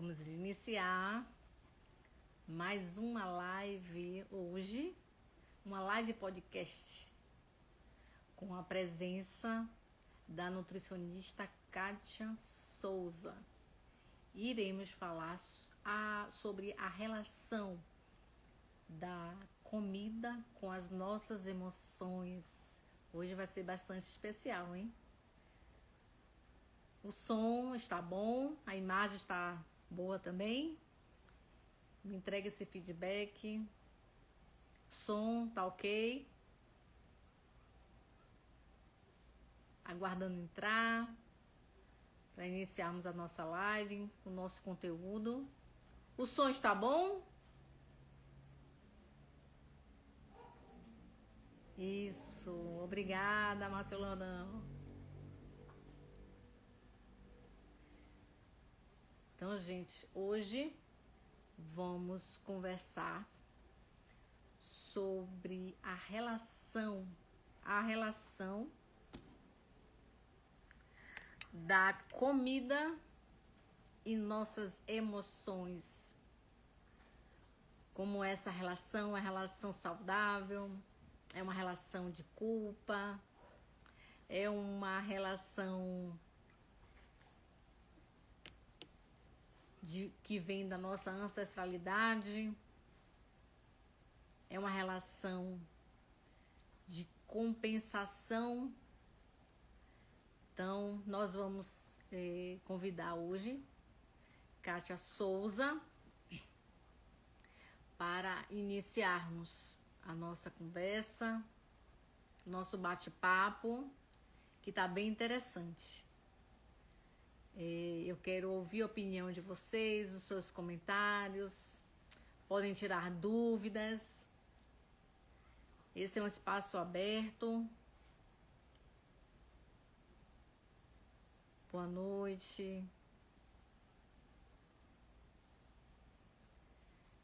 Vamos iniciar mais uma live hoje, uma live podcast com a presença da nutricionista Kátia Souza. Iremos falar sobre a relação da comida com as nossas emoções. Hoje vai ser bastante especial, hein? O som está bom, a imagem está boa também. Me entrega esse feedback. O som tá ok. Aguardando entrar para iniciarmos a nossa live, o nosso conteúdo. O som está bom? Isso, obrigada, Márcio Lordão. Então, gente, hoje vamos conversar sobre a relação da comida e nossas emoções. Como essa relação é uma relação saudável, é uma relação de culpa, é uma relação que vem da nossa ancestralidade, é uma relação de compensação. Então, nós vamos convidar hoje Kátia Souza para iniciarmos a nossa conversa, nosso bate-papo, que está bem interessante. Eu quero ouvir a opinião de vocês, os seus comentários, podem tirar dúvidas. Esse é um espaço aberto. Boa noite.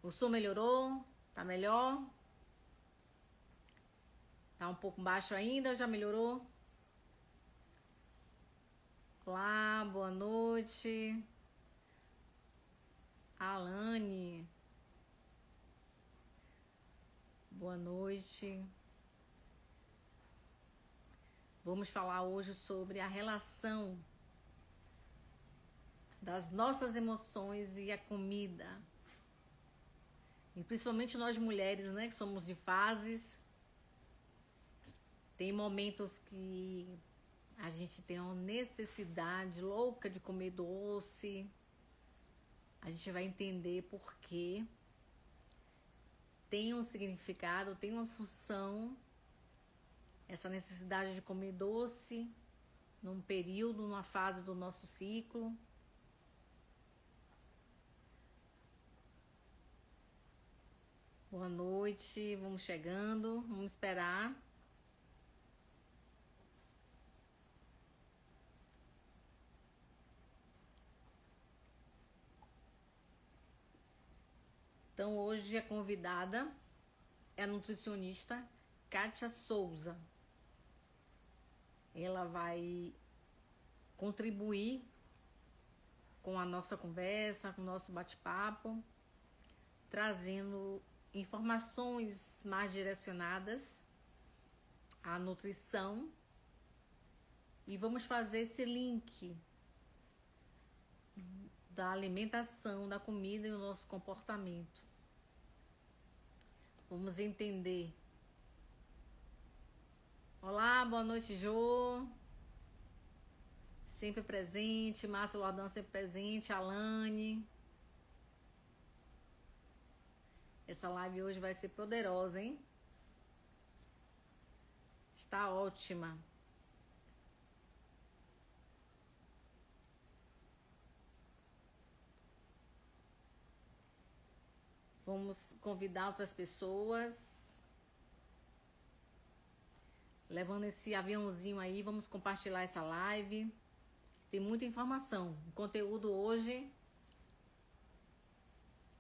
O som melhorou? Tá melhor? Tá um pouco baixo ainda ou já melhorou? Olá, boa noite. Alane. Boa noite. Vamos falar hoje sobre a relação das nossas emoções e a comida. E principalmente nós mulheres, né, que somos de fases. Tem momentos que a gente tem uma necessidade louca de comer doce. A gente vai entender por quê. Tem um significado, tem uma função. Essa necessidade de comer doce num período, numa fase do nosso ciclo. Boa noite, vamos chegando, vamos esperar. Então, hoje a convidada é a nutricionista Kátia Souza. Ela vai contribuir com a nossa conversa, com o nosso bate-papo, trazendo informações mais direcionadas à nutrição. E vamos fazer esse link da alimentação, da comida e o nosso comportamento. Vamos entender. Olá, boa noite, Jô. Sempre presente. Márcio Lordão sempre presente. Alane. Essa live hoje vai ser poderosa, hein? Está ótima. Vamos convidar outras pessoas. Levando esse aviãozinho aí, vamos compartilhar essa live. Tem muita informação. O conteúdo hoje.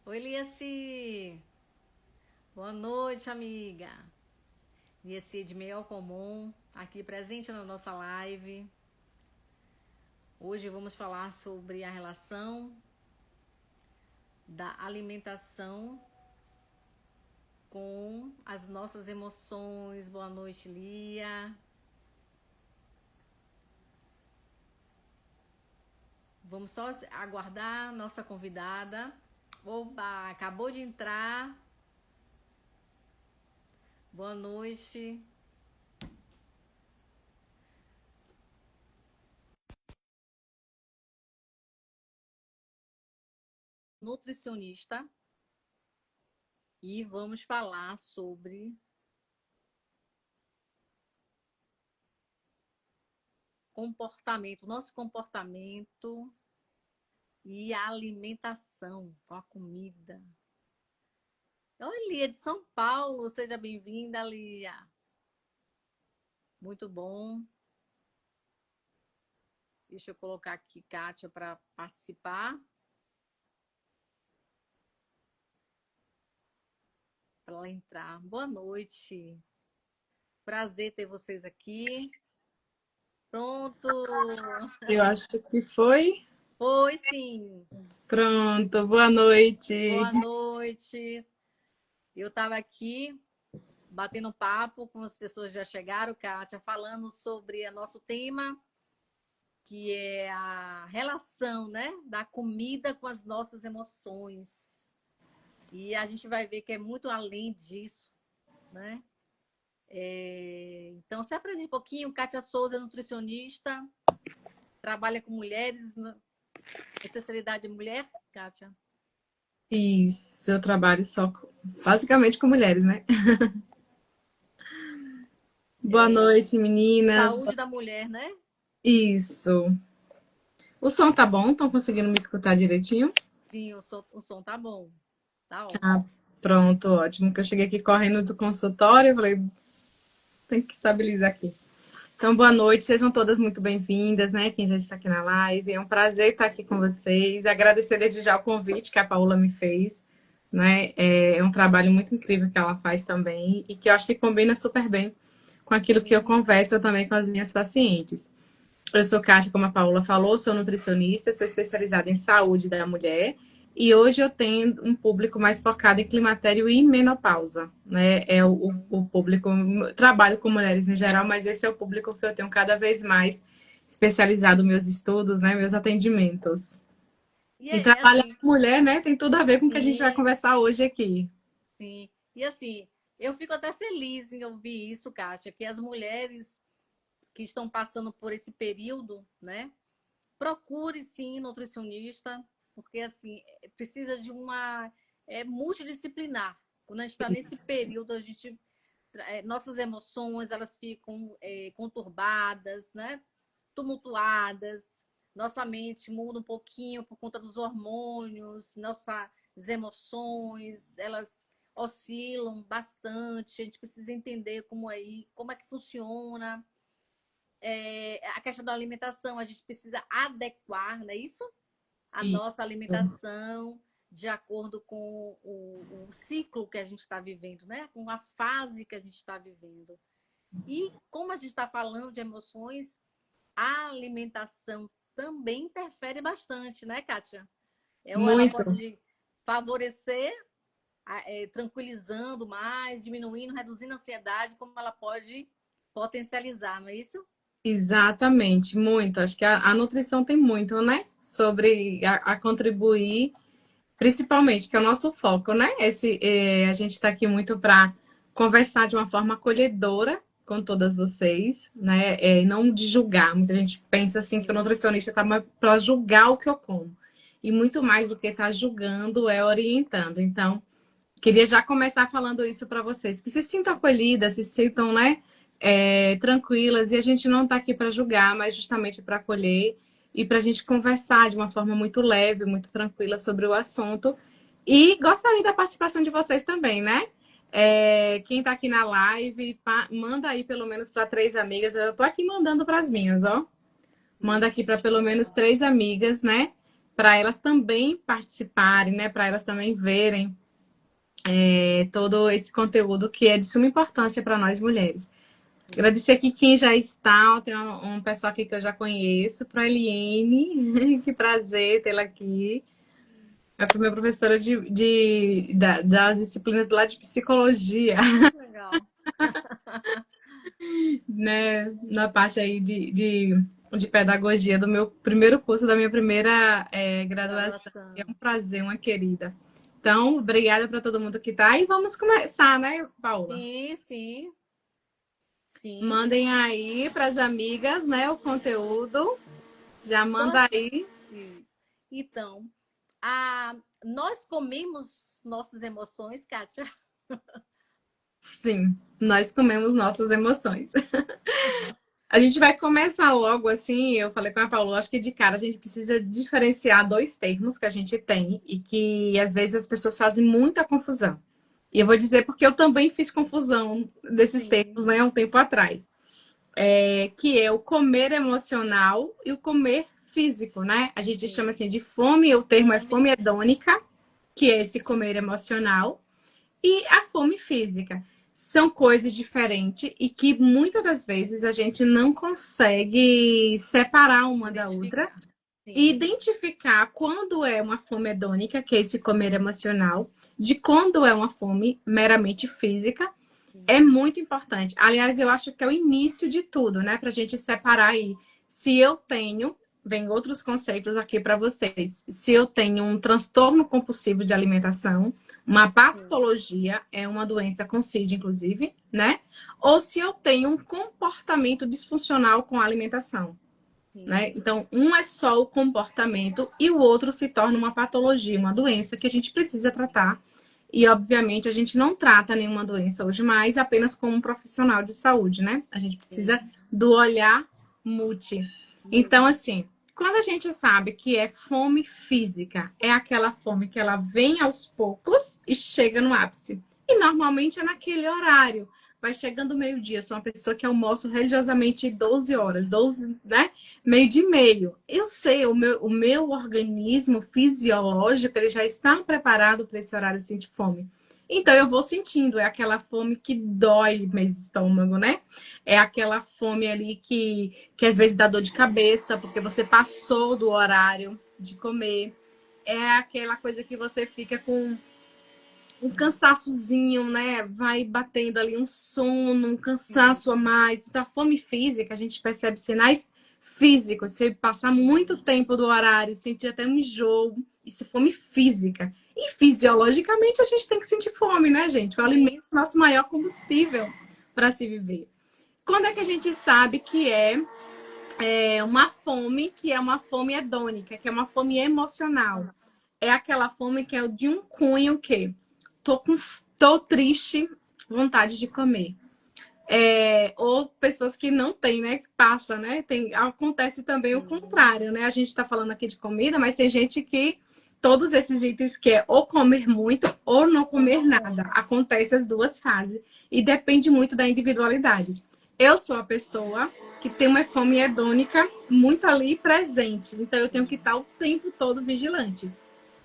Oi, Eliaci. Boa noite, amiga. Eliaci de Mel Comum, aqui presente na nossa live. Hoje vamos falar sobre a relação da alimentação com as nossas emoções. Boa noite, Lia. Vamos só aguardar nossa convidada. Oba, acabou de entrar. Boa noite. Nutricionista. E vamos falar sobre comportamento, nosso comportamento e a alimentação com a comida. Oi, Lia de São Paulo, seja bem-vinda, Lia. Muito bom. Deixa eu colocar aqui Kátia para participar. Para ela entrar. Boa noite. Prazer ter vocês aqui. Pronto. Eu acho que foi. Foi sim. Pronto, boa noite. Boa noite. Eu estava aqui batendo papo com as pessoas que já chegaram, Kátia, falando sobre o nosso tema, que é a relação, né, da comida com as nossas emoções. E a gente vai ver que é muito além disso, né? Então, se apresente um pouquinho. Kátia Souza, nutricionista, trabalha com mulheres, especialidade de mulher, Kátia? Isso, eu trabalho basicamente com mulheres, né? Boa noite, meninas. Saúde da mulher, né? Isso. O som tá bom? Estão conseguindo me escutar direitinho? Sim, o som tá bom. Tá Ah, ótimo. pronto, ótimo. Que eu cheguei aqui correndo do consultório e falei, tem que estabilizar aqui. Então, boa noite, sejam todas muito bem-vindas, né? Quem já está aqui na live. É um prazer estar aqui com vocês. Agradecer desde já o convite que a Paula me fez, né? É um trabalho muito incrível que ela faz também e que eu acho que combina super bem com aquilo que eu converso também com as minhas pacientes. Eu sou Kátia, como a Paula falou, sou nutricionista, sou especializada em saúde da mulher e hoje eu tenho um público mais focado em climatério e menopausa, né? É o público, trabalho com mulheres em geral, mas esse é o público que eu tenho cada vez mais especializado meus estudos, né? Meus atendimentos. E E trabalhar assim, com mulher, né? Tem tudo a ver com o que a gente vai sim, conversar hoje aqui. sim. E assim, eu fico até feliz em ouvir isso, Kátia, que as mulheres que estão passando por esse período, né? Procure sim nutricionista, porque assim, precisa de uma multidisciplinar. Quando a gente está nesse período, a gente nossas emoções elas ficam conturbadas, né? Tumultuadas, nossa mente muda um pouquinho por conta dos hormônios, nossas emoções, elas oscilam bastante, a gente precisa entender como é que funciona. A questão da alimentação, a gente precisa adequar, não é isso? A nossa Isso. alimentação de acordo com o ciclo que a gente está vivendo, né? Com a fase que a gente está vivendo. E como a gente está falando de emoções, a alimentação também interfere bastante, né, Kátia? Ou ela Muito. pode favorecer, tranquilizando mais, diminuindo, reduzindo a ansiedade, como ela pode potencializar, não é isso? Exatamente, muito. Acho que a nutrição tem muito, né? Sobre a contribuir, principalmente, que é o nosso foco, né? A gente está aqui muito para conversar de uma forma acolhedora com todas vocês, né? Não de julgar. Muita gente pensa assim que o Sim, nutricionista está para julgar o que eu como. E muito mais do que estar julgando é orientando. Então, queria já começar falando isso para vocês, que se sintam acolhidas, se sintam, né, tranquilas, e a gente não está aqui para julgar, mas justamente para acolher e para a gente conversar de uma forma muito leve, muito tranquila sobre o assunto. E gostaria da participação de vocês também, né? Quem está aqui na live, manda aí pelo menos para 3 amigas. Eu estou aqui mandando para as minhas, ó. Manda aqui isso. para pelo menos 3 amigas, né? Para elas também participarem, né? Para elas também verem todo esse conteúdo que é de suma importância para nós mulheres. Agradecer aqui quem já está, tem um pessoal aqui que eu já conheço, para a Eliene, que prazer tê-la aqui. Ela foi minha professora das disciplinas lá de psicologia, Legal. né? Na parte aí de pedagogia do meu primeiro curso, da minha primeira graduação. É Graduação. um prazer, uma querida. Então, obrigada para todo mundo que tá. E vamos começar, né, Paula? Sim, sim, sim. Mandem aí para as amigas, né, o conteúdo. Já Então, manda assim, aí. isso. Então, nós comemos nossas emoções, Kátia. Sim, nós comemos nossas emoções. A gente vai começar logo assim. Eu falei com a Paula, acho que de cara a gente precisa diferenciar dois termos que a gente tem e que às vezes as pessoas fazem muita confusão. E eu vou dizer porque eu também fiz confusão desses Sim, termos, né, há um tempo atrás. Que é o comer emocional e o comer físico, né? A gente chama sim. assim de fome, o termo é Fome. fome hedônica, que é esse comer emocional, e a fome física. São coisas diferentes e que muitas das vezes a gente não consegue separar uma da outra Identificar. e Sim, identificar quando é uma fome hedônica, que é esse comer emocional, de quando é uma fome meramente física. É sim. muito importante. Aliás, eu acho que é o início de tudo, né? Para a gente separar aí. Se eu tenho, vem outros conceitos aqui para vocês. Se eu tenho um transtorno compulsivo de alimentação, uma Sim, patologia, é uma doença com CID, inclusive, né? Ou se eu tenho um comportamento disfuncional com a alimentação, né? sim. Então, um é só o comportamento e o outro se torna uma patologia, uma doença que a gente precisa tratar. E, obviamente, a gente não trata nenhuma doença hoje mais apenas como um profissional de saúde, né? A gente precisa Sim. do olhar multi. Então, Muito. assim, quando a gente sabe que é fome física, é aquela fome que ela vem aos poucos e chega no ápice. E normalmente é naquele horário. Vai chegando meio-dia, sou uma pessoa que almoço religiosamente 12 horas, 12, né? Meio de meio. Eu sei, o meu organismo fisiológico, ele já está preparado para esse horário sentir fome. Então eu vou sentindo, é aquela fome que dói meu estômago, né? É aquela fome ali que às vezes dá dor de cabeça, porque você passou do horário de comer. É aquela coisa que você fica com um cansaçozinho, né? Vai batendo ali um sono, um Sim, cansaço a mais. Então, a fome física, a gente percebe sinais físicos. Se passar muito tempo do horário, sentir até um enjoo, isso é fome física. E fisiologicamente, a gente tem que sentir fome, né, gente? O alimento sim, é o nosso maior combustível para se viver. Quando é que a gente sabe que é uma fome, que é uma fome hedônica, que é uma fome emocional? É aquela fome que é de um cunho que tô, com, tô triste, vontade de comer. Ou pessoas que não têm, né? Que passa, né? Acontece também o sim. contrário, né? A gente está falando aqui de comida, mas tem gente que todos esses itens que é ou comer muito ou não Ou comer não nada. come. Acontece as duas fases e depende muito da individualidade. Eu sou a pessoa que tem uma fome hedônica muito ali presente, então eu tenho que Sim, estar o tempo todo vigilante.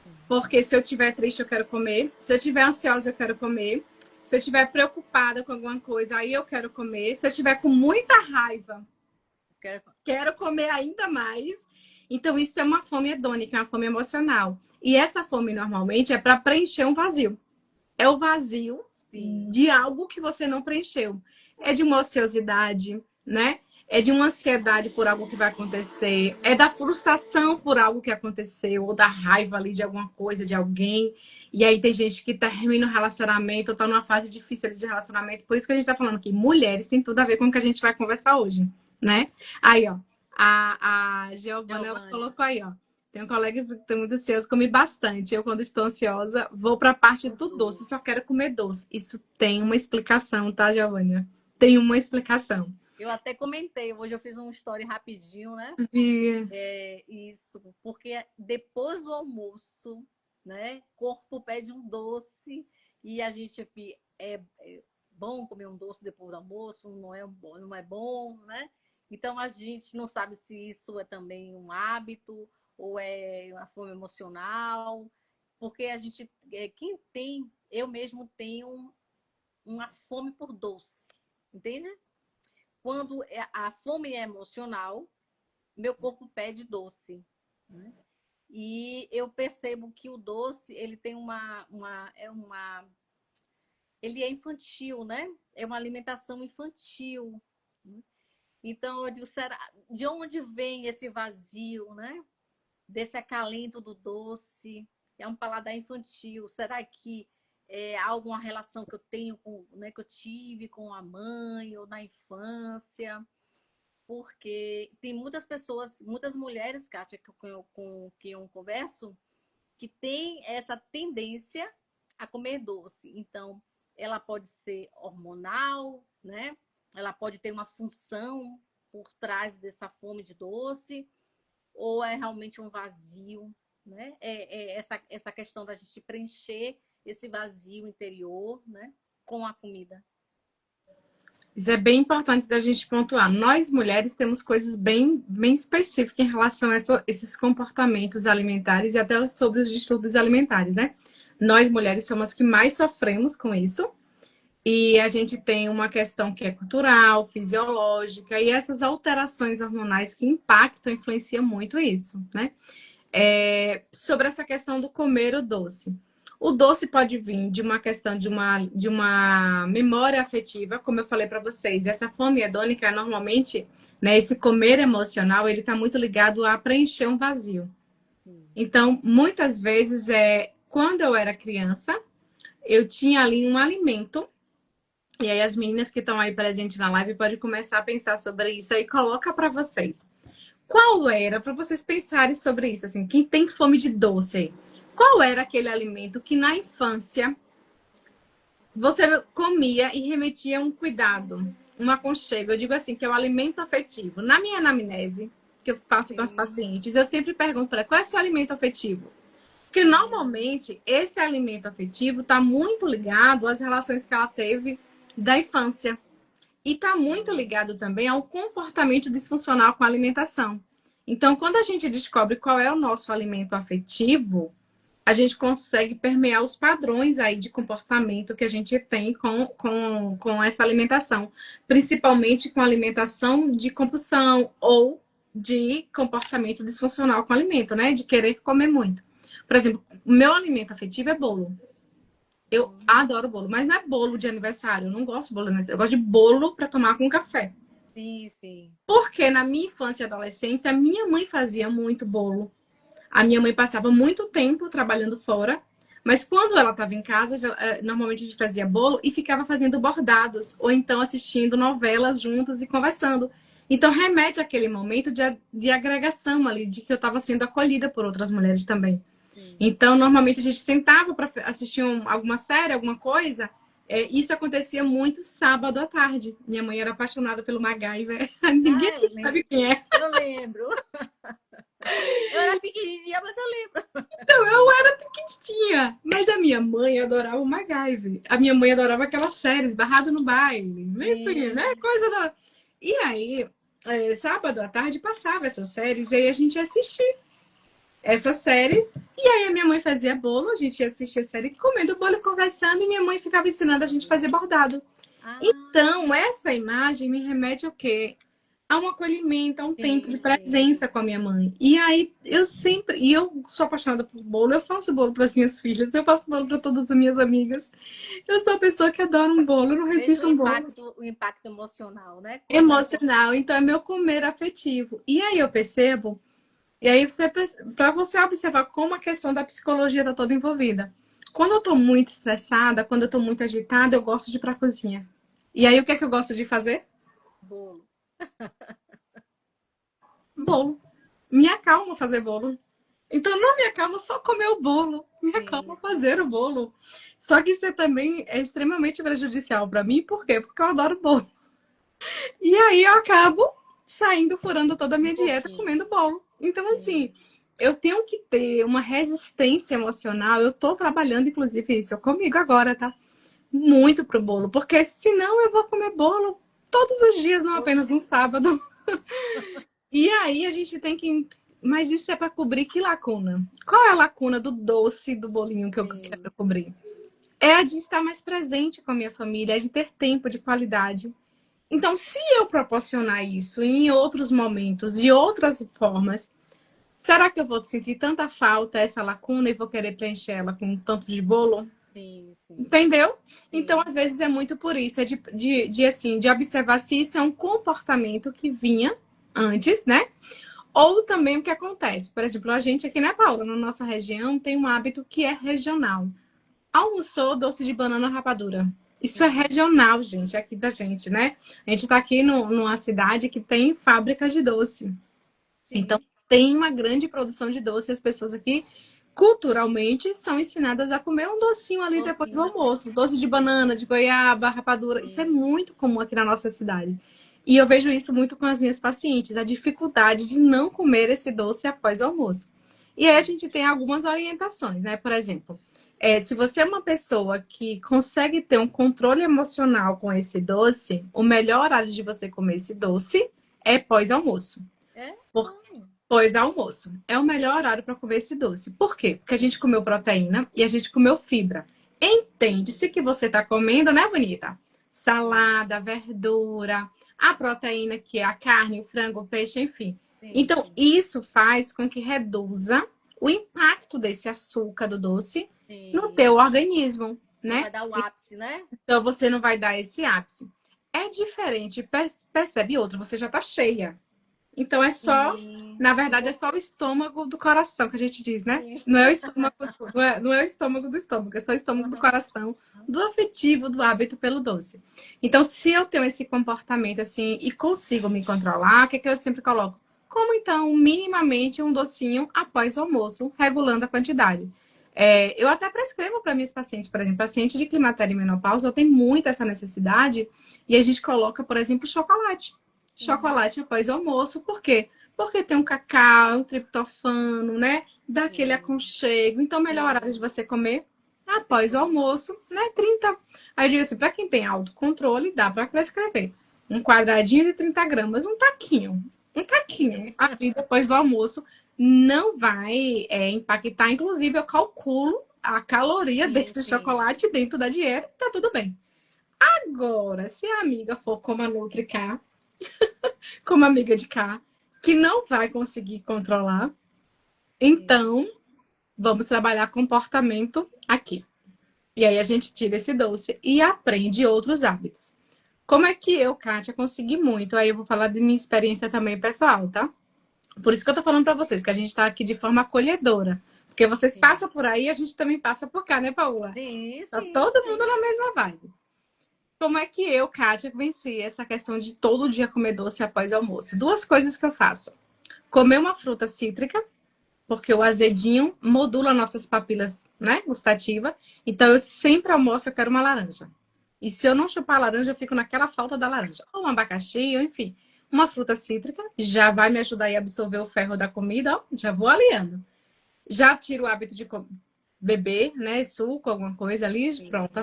sim. Porque se eu estiver triste, eu quero comer. Se eu estiver ansiosa, eu quero comer. Se eu estiver preocupada com alguma coisa, aí eu quero comer. Se eu estiver com muita raiva, Quero... quero comer ainda mais. Então, isso é uma fome hedônica, é uma fome emocional. E essa fome, normalmente, é para preencher um vazio. É o vazio Sim, de algo que você não preencheu. É de uma ociosidade, né? É de uma ansiedade por algo que vai acontecer, é da frustração por algo que aconteceu, ou da raiva ali de alguma coisa, de alguém. E aí tem gente que termina o relacionamento, ou tá numa fase difícil ali de relacionamento. Por isso que a gente tá falando que mulheres tem tudo a ver com o que a gente vai conversar hoje, né? Aí, ó, a Giovana, ela Giovanni. colocou aí, ó. Tenho colegas que estão muito ansiosos, comi bastante. Eu, quando estou ansiosa, vou para a parte O do doce. Só doce. quero comer doce. Isso tem uma explicação, tá, Giovânia? Tem uma explicação. Eu até comentei, hoje eu fiz um story rapidinho, né? E Isso, porque depois do almoço, né? Corpo pede um doce e a gente é bom comer um doce depois do almoço, não é bom, né? Então a gente não sabe se isso é também um hábito ou é uma fome emocional, porque a gente, quem tem, eu mesmo tenho uma fome por doce, entende? Quando a fome é emocional, meu corpo pede doce, né? E eu percebo que o doce, ele tem ele é infantil, né? É uma alimentação infantil. Então, eu digo, será, de onde vem esse vazio, né? Desse acalento do doce? É um paladar infantil. Será que há alguma relação que eu tenho com, né, que eu tive com a mãe ou na infância? Porque tem muitas pessoas, muitas mulheres, Kátia, com quem eu converso, que tem essa tendência a comer doce. Então, ela pode ser hormonal, né? Ela pode ter uma função por trás dessa fome de doce, ou é realmente um vazio, né? Essa questão da gente preencher esse vazio interior, né? Com a comida. Isso é bem importante da gente pontuar. Nós, mulheres, temos coisas bem específicas em relação a esses comportamentos alimentares e até sobre os distúrbios alimentares, né? Nós, mulheres, somos as que mais sofremos com isso. E a gente tem uma questão que é cultural, fisiológica, e essas alterações hormonais que impactam, influenciam muito isso, né? Sobre essa questão do comer o doce. O doce pode vir de uma questão de uma memória afetiva, como eu falei para vocês. Essa fome hedônica, normalmente, né, esse comer emocional, ele está muito ligado a preencher um vazio. Então, muitas vezes, quando eu era criança, eu tinha ali um alimento. E aí as meninas que estão aí presentes na live podem começar a pensar sobre isso aí, coloca para vocês. Qual era, para vocês pensarem sobre isso, assim, quem tem fome de doce aí? Qual era aquele alimento que na infância você comia e remetia um cuidado, um aconchego? Eu digo assim, que é o alimento afetivo. Na minha anamnese, que eu faço com as pacientes, eu sempre pergunto para ela, qual é o seu alimento afetivo? Porque normalmente esse alimento afetivo está muito ligado às relações que ela teve da infância. E está muito ligado também ao comportamento disfuncional com a alimentação. Então, quando a gente descobre qual é o nosso alimento afetivo, a gente consegue permear os padrões aí de comportamento que a gente tem com essa alimentação. Principalmente com alimentação de compulsão ou de comportamento disfuncional com alimento, né? De querer comer muito. Por exemplo, o meu alimento afetivo é bolo. Eu adoro bolo, mas não é bolo de aniversário. Eu não gosto de bolo de aniversário. Eu gosto de bolo para tomar com café. Sim, sim. Porque na minha infância e adolescência, minha mãe fazia muito bolo. A minha mãe passava muito tempo trabalhando fora, mas quando ela estava em casa, normalmente a gente fazia bolo e ficava fazendo bordados, ou então assistindo novelas juntas e conversando. Então remete àquele momento de agregação ali, de que eu estava sendo acolhida por outras mulheres também. Então, normalmente a gente sentava para assistir alguma série, alguma coisa. Isso acontecia muito sábado à tarde. Minha mãe era apaixonada pelo MacGyver. Ninguém sabe quem é. Eu lembro. Eu era pequenininha, mas eu lembro. Então, eu era pequenininha. Mas a minha mãe adorava o MacGyver. A minha mãe adorava aquelas séries, Barrado no Baile. Enfim, né? Coisa da... E aí, sábado à tarde passava essas séries e aí a gente assistia essas séries. E aí a minha mãe fazia bolo, a gente ia assistir a série comendo bolo e conversando, e minha mãe ficava ensinando a gente a fazer bordado. Então, essa imagem me remete ao quê? A um acolhimento, a um tempo de presença com a minha mãe. E aí eu sou apaixonada por bolo, eu faço bolo para as minhas filhas, eu faço bolo para todas as minhas amigas. Eu sou a pessoa que adora um bolo, eu não resisto a um bolo. O impacto emocional, né? Emocional, então é meu comer afetivo. E aí eu percebo. E aí, para você observar como a questão da psicologia está toda envolvida. Quando eu estou muito estressada, quando eu estou muito agitada, eu gosto de ir para a cozinha. E aí, o que é que eu gosto de fazer? Bolo. Bolo. Me acalma fazer bolo. Então, não me acalma só comer o bolo. Me acalma fazer o bolo. Só que isso também é extremamente prejudicial para mim. Por quê? Porque eu adoro bolo. E aí, eu acabo saindo, furando toda a minha dieta, comendo bolo. Então, assim, eu tenho que ter uma resistência emocional. Eu tô trabalhando, inclusive, isso comigo agora, tá? Muito pro bolo. Porque senão eu vou comer bolo todos os dias, não apenas no sábado. E aí a gente tem que... Mas isso é para cobrir que lacuna? Qual é a lacuna do doce do bolinho que eu quero cobrir? É a de estar mais presente com a minha família, é de ter tempo de qualidade. Então, se eu proporcionar isso em outros momentos, de outras formas, Será que eu vou sentir tanta falta, essa lacuna, e vou querer preencher ela com um tanto de bolo? Sim, sim, Entendeu? Então, sim. às vezes, é muito por isso, assim, de observar se isso é um comportamento que vinha antes, né? Ou também o que acontece. Por exemplo, a gente aqui, né, Paula, na nossa região, tem um hábito que é regional. Almoçou doce de banana rapadura. Isso é Sim, regional, gente, aqui da gente, né? A gente tá aqui numa cidade que tem fábricas de doce. Então, sim. tem uma grande produção de doce e as pessoas aqui, culturalmente, são ensinadas a comer um docinho ali depois do Docinho depois. almoço. Doce de banana, de goiaba, rapadura. Isso é Sim, muito comum aqui na nossa cidade. E eu vejo isso muito com as minhas pacientes, a dificuldade de não comer esse doce após o almoço. E aí a sim. gente tem algumas orientações, né? Por exemplo, se você é uma pessoa que consegue ter um controle emocional com esse doce, o melhor horário de você comer esse doce é pós-almoço. É? Pós-almoço. É o melhor horário para comer esse doce. Por quê? Porque a gente comeu proteína e a gente comeu fibra. Entende-se que você está comendo, né, bonita? Sim, Salada, verdura, a proteína que é a carne, o frango, o peixe, enfim. sim, Então, sim. isso faz com que reduza o impacto desse açúcar do doce no teu Sim. organismo, Não né? vai dar o ápice, né? Então, você não vai dar esse ápice. É diferente, percebe outra, você já está cheia. Então é só, Sim. na Eu verdade, é vou. só o estômago do coração que a gente diz, né? Sim. Não é o estômago, não é o estômago do estômago, é só o estômago do Aham. coração, do afetivo, do hábito pelo doce. Então, se eu tenho esse comportamento assim e consigo me controlar, o que é que eu sempre coloco? Como então, minimamente um docinho após o almoço, regulando a quantidade. Eu até prescrevo para minhas pacientes, por exemplo, paciente de climatério e menopausa, eu tenho muito essa necessidade e a gente coloca, por exemplo, chocolate Uhum. chocolate após o almoço. Por quê? Porque tem um cacau, um triptofano, né? Dá aquele Sim, aconchego. Então, melhor horário de sim. você comer após o Depois. almoço, né? 30. Aí eu digo assim, para quem tem autocontrole, dá para prescrever. Um quadradinho de 30 gramas, um taquinho. Um taquinho ali depois do almoço não vai impactar. Inclusive, eu calculo a caloria Sim, desse sim. chocolate dentro da dieta, tá tudo bem. Agora, se a amiga for como a Nutrica, como amiga de cá, que não vai conseguir controlar. Sim. Então, vamos trabalhar comportamento aqui. E aí a gente tira esse doce e aprende outros hábitos. Como é que eu, Kátia, consegui muito? Aí eu vou falar de minha experiência também pessoal, tá? Por isso que eu tô falando para vocês, que a gente tá aqui de forma acolhedora. Porque vocês Sim. passam por aí, a gente também passa por cá, né, Paula? Sim, Tá sim, todo mundo sim. na mesma vibe. Como é que eu, Kátia, venci essa questão de todo dia comer doce após almoço? Duas coisas que eu faço. Comer uma fruta cítrica, porque o azedinho modula nossas papilas, né, gustativa. Então eu sempre almoço, eu quero uma laranja. E se eu não chupar a laranja, eu fico naquela falta da laranja. Ou um abacaxi, ou enfim. Uma fruta cítrica já vai me ajudar a absorver o ferro da comida, ó, já vou aliando. Já tiro o hábito de beber, né, suco, alguma coisa ali, Sim, pronto, sim.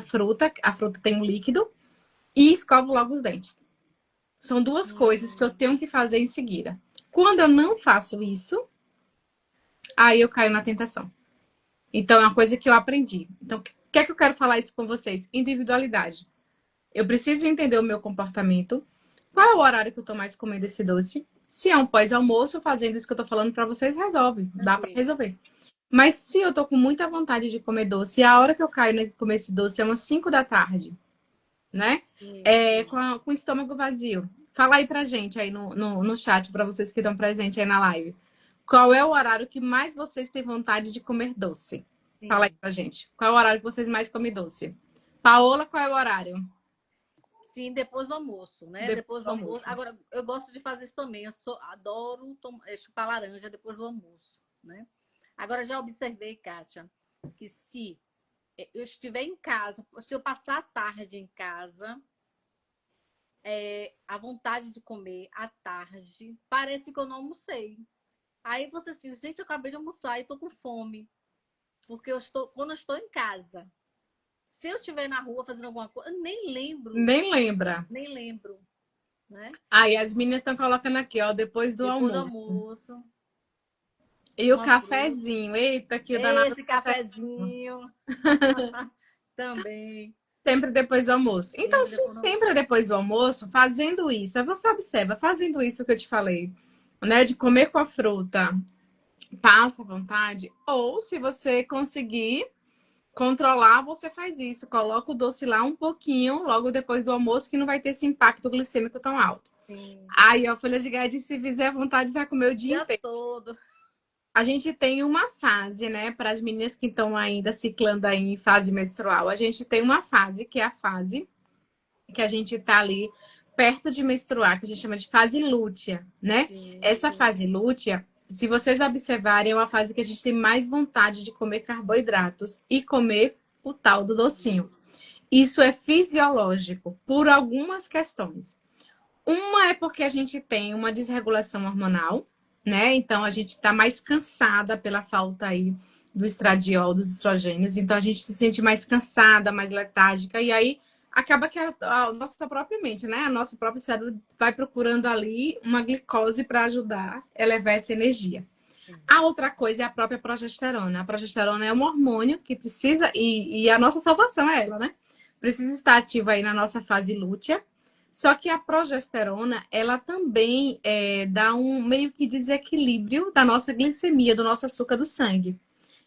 a fruta tem um líquido e escovo logo os dentes. São duas coisas que eu Hum, tenho que fazer em seguida. Quando eu não faço isso, aí eu caio na tentação. Então, é uma coisa que eu aprendi. Então, o que é que eu quero falar isso com vocês? Individualidade. Eu preciso entender o meu comportamento. Qual é o horário que eu tô mais comendo esse doce? Se é um pós-almoço, fazendo isso que eu tô falando para vocês, resolve. Dá para tranquilo. resolver. Mas se eu tô com muita vontade de comer doce, e a hora que eu caio de comer esse doce é umas 5 da tarde, né? Sim, sim. Com o estômago vazio. Fala aí pra gente aí no chat, para vocês que estão presentes aí na live. Qual é o horário que mais vocês têm vontade de comer doce? Fala aí Sim. pra gente. Qual é o horário que vocês mais comem doce? Paola, qual é o horário? Sim, depois do almoço, né? Depois Depois do do almoço. almoço. Agora, eu gosto de fazer isso também. Adoro chupar laranja depois do almoço, né? Agora, já observei, Kátia, que se eu estiver em casa, se eu passar a tarde em casa, a vontade de comer à tarde, parece que eu não almocei. Aí vocês dizem, gente, eu acabei de almoçar e tô com fome. Porque quando eu estou em casa, se eu estiver na rua fazendo alguma coisa, eu Nem lembra. nem lembro, né? Aí as meninas estão colocando aqui, ó, depois do Depois do almoço. almoço, E o uma fruta. cafezinho. Eita, aqui o danado do Esse cafezinho. cafezinho também, Sempre depois do almoço. Então, sempre se depois do almoço. sempre é depois do almoço, fazendo isso, aí você observa, fazendo isso que eu te falei, né? De comer com a fruta, passa vontade. Ou se você conseguir controlar, você faz isso. Coloca o doce lá um pouquinho, logo depois do almoço, que não vai ter esse impacto glicêmico tão alto. Sim. Aí, ó, folha de guedes, se fizer vontade, vai comer o O dia dia inteiro. todo. A gente tem uma fase, né, para as meninas que estão ainda ciclando aí em fase menstrual. A gente tem uma fase, que é a fase que a gente tá ali perto de menstruar, que a gente chama de fase lútea, né? Sim, Essa sim, fase lútea, se vocês observarem, é uma fase que a gente tem mais vontade de comer carboidratos e comer o tal do docinho. Isso é fisiológico, por algumas questões. Uma é porque a gente tem uma desregulação hormonal, né? Então a gente está mais cansada pela falta aí do estradiol, dos estrogênios. Então a gente se sente mais cansada, mais letárgica. E aí acaba que a nossa própria mente, né? A nosso próprio cérebro vai procurando ali uma glicose para ajudar a elevar essa energia. sim. A outra coisa é a própria progesterona. A progesterona é um hormônio que precisa, e a nossa salvação é ela, né? Precisa estar ativa aí na nossa fase lútea. Só que a progesterona, ela também dá um meio que desequilíbrio da nossa glicemia, do nosso açúcar do sangue.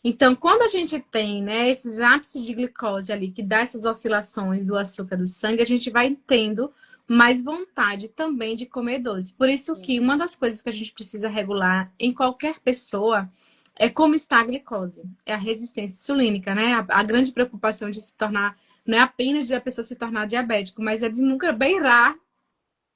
Então, quando a gente tem, né, esses ápices de glicose ali, que dá essas oscilações do açúcar do sangue, a gente vai tendo mais vontade também de comer doce. Por isso que uma das coisas que a gente precisa regular em qualquer pessoa é como está a glicose. É a resistência insulínica, né? A grande preocupação de se tornar, não é apenas de a pessoa se tornar diabético, mas é de nunca beirar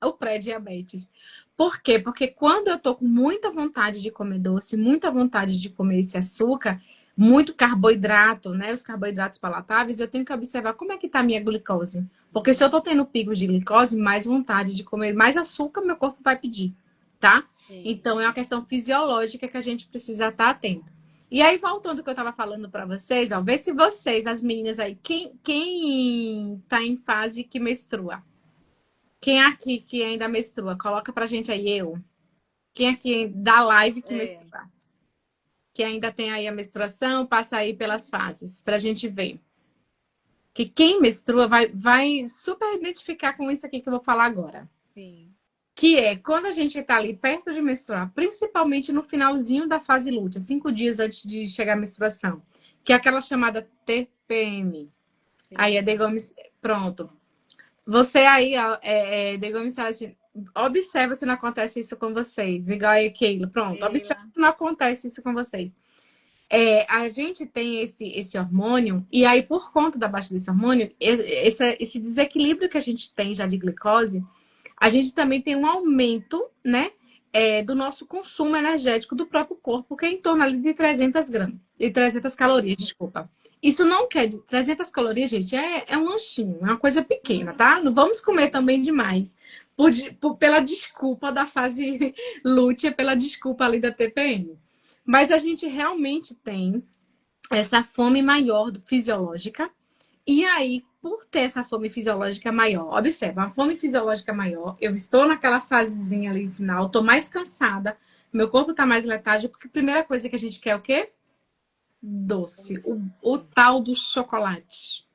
o pré-diabetes. Por quê? Porque quando eu tô com muita vontade de comer doce, muita vontade de comer esse açúcar, muito carboidrato, né? Os carboidratos palatáveis, eu tenho que observar como é que tá a minha glicose. Porque se eu tô tendo picos de glicose, mais vontade de comer, mais açúcar meu corpo vai pedir, tá? Sim. Então é uma questão fisiológica que a gente precisa estar atento. E aí, voltando ao que eu estava falando para vocês, ó, vê se vocês, as meninas aí, quem tá em fase que menstrua? Quem aqui que ainda menstrua? Coloca pra gente aí, eu. Quem aqui da live que É. menstrua? Que ainda tem aí a menstruação, passa aí pelas fases, pra gente ver. Que quem menstrua vai super identificar com isso aqui que eu vou falar agora. Sim. Que é quando a gente tá ali perto de menstruar, principalmente no finalzinho da fase lútea, 5 dias antes de chegar a menstruação, que é aquela chamada TPM. Aí Sim, é sim. degomis... Pronto. Você aí, ó, mensagem, observa se não acontece isso com vocês. Igual aí, Keila. Pronto, observa Keila. se não acontece isso com vocês. A gente tem esse hormônio, e aí, por conta da baixa desse hormônio, esse desequilíbrio que a gente tem já de glicose, a gente também tem um aumento, né, do nosso consumo energético do próprio corpo, que é em torno ali de 300 gramas, de 300 calorias, Sim. desculpa. Isso não quer dizer, 300 calorias, gente, é um lanchinho, é uma coisa pequena, tá? Não vamos comer Sim. também demais. Pela desculpa da fase lútea, pela desculpa ali da TPM. Mas a gente realmente tem essa fome maior fisiológica, e aí, por ter essa fome fisiológica maior, observa, a fome fisiológica maior, eu estou naquela fasezinha ali no final, estou mais cansada, meu corpo está mais letárgico, porque a primeira coisa que a gente quer é o quê? Doce, o Sim. tal do chocolate.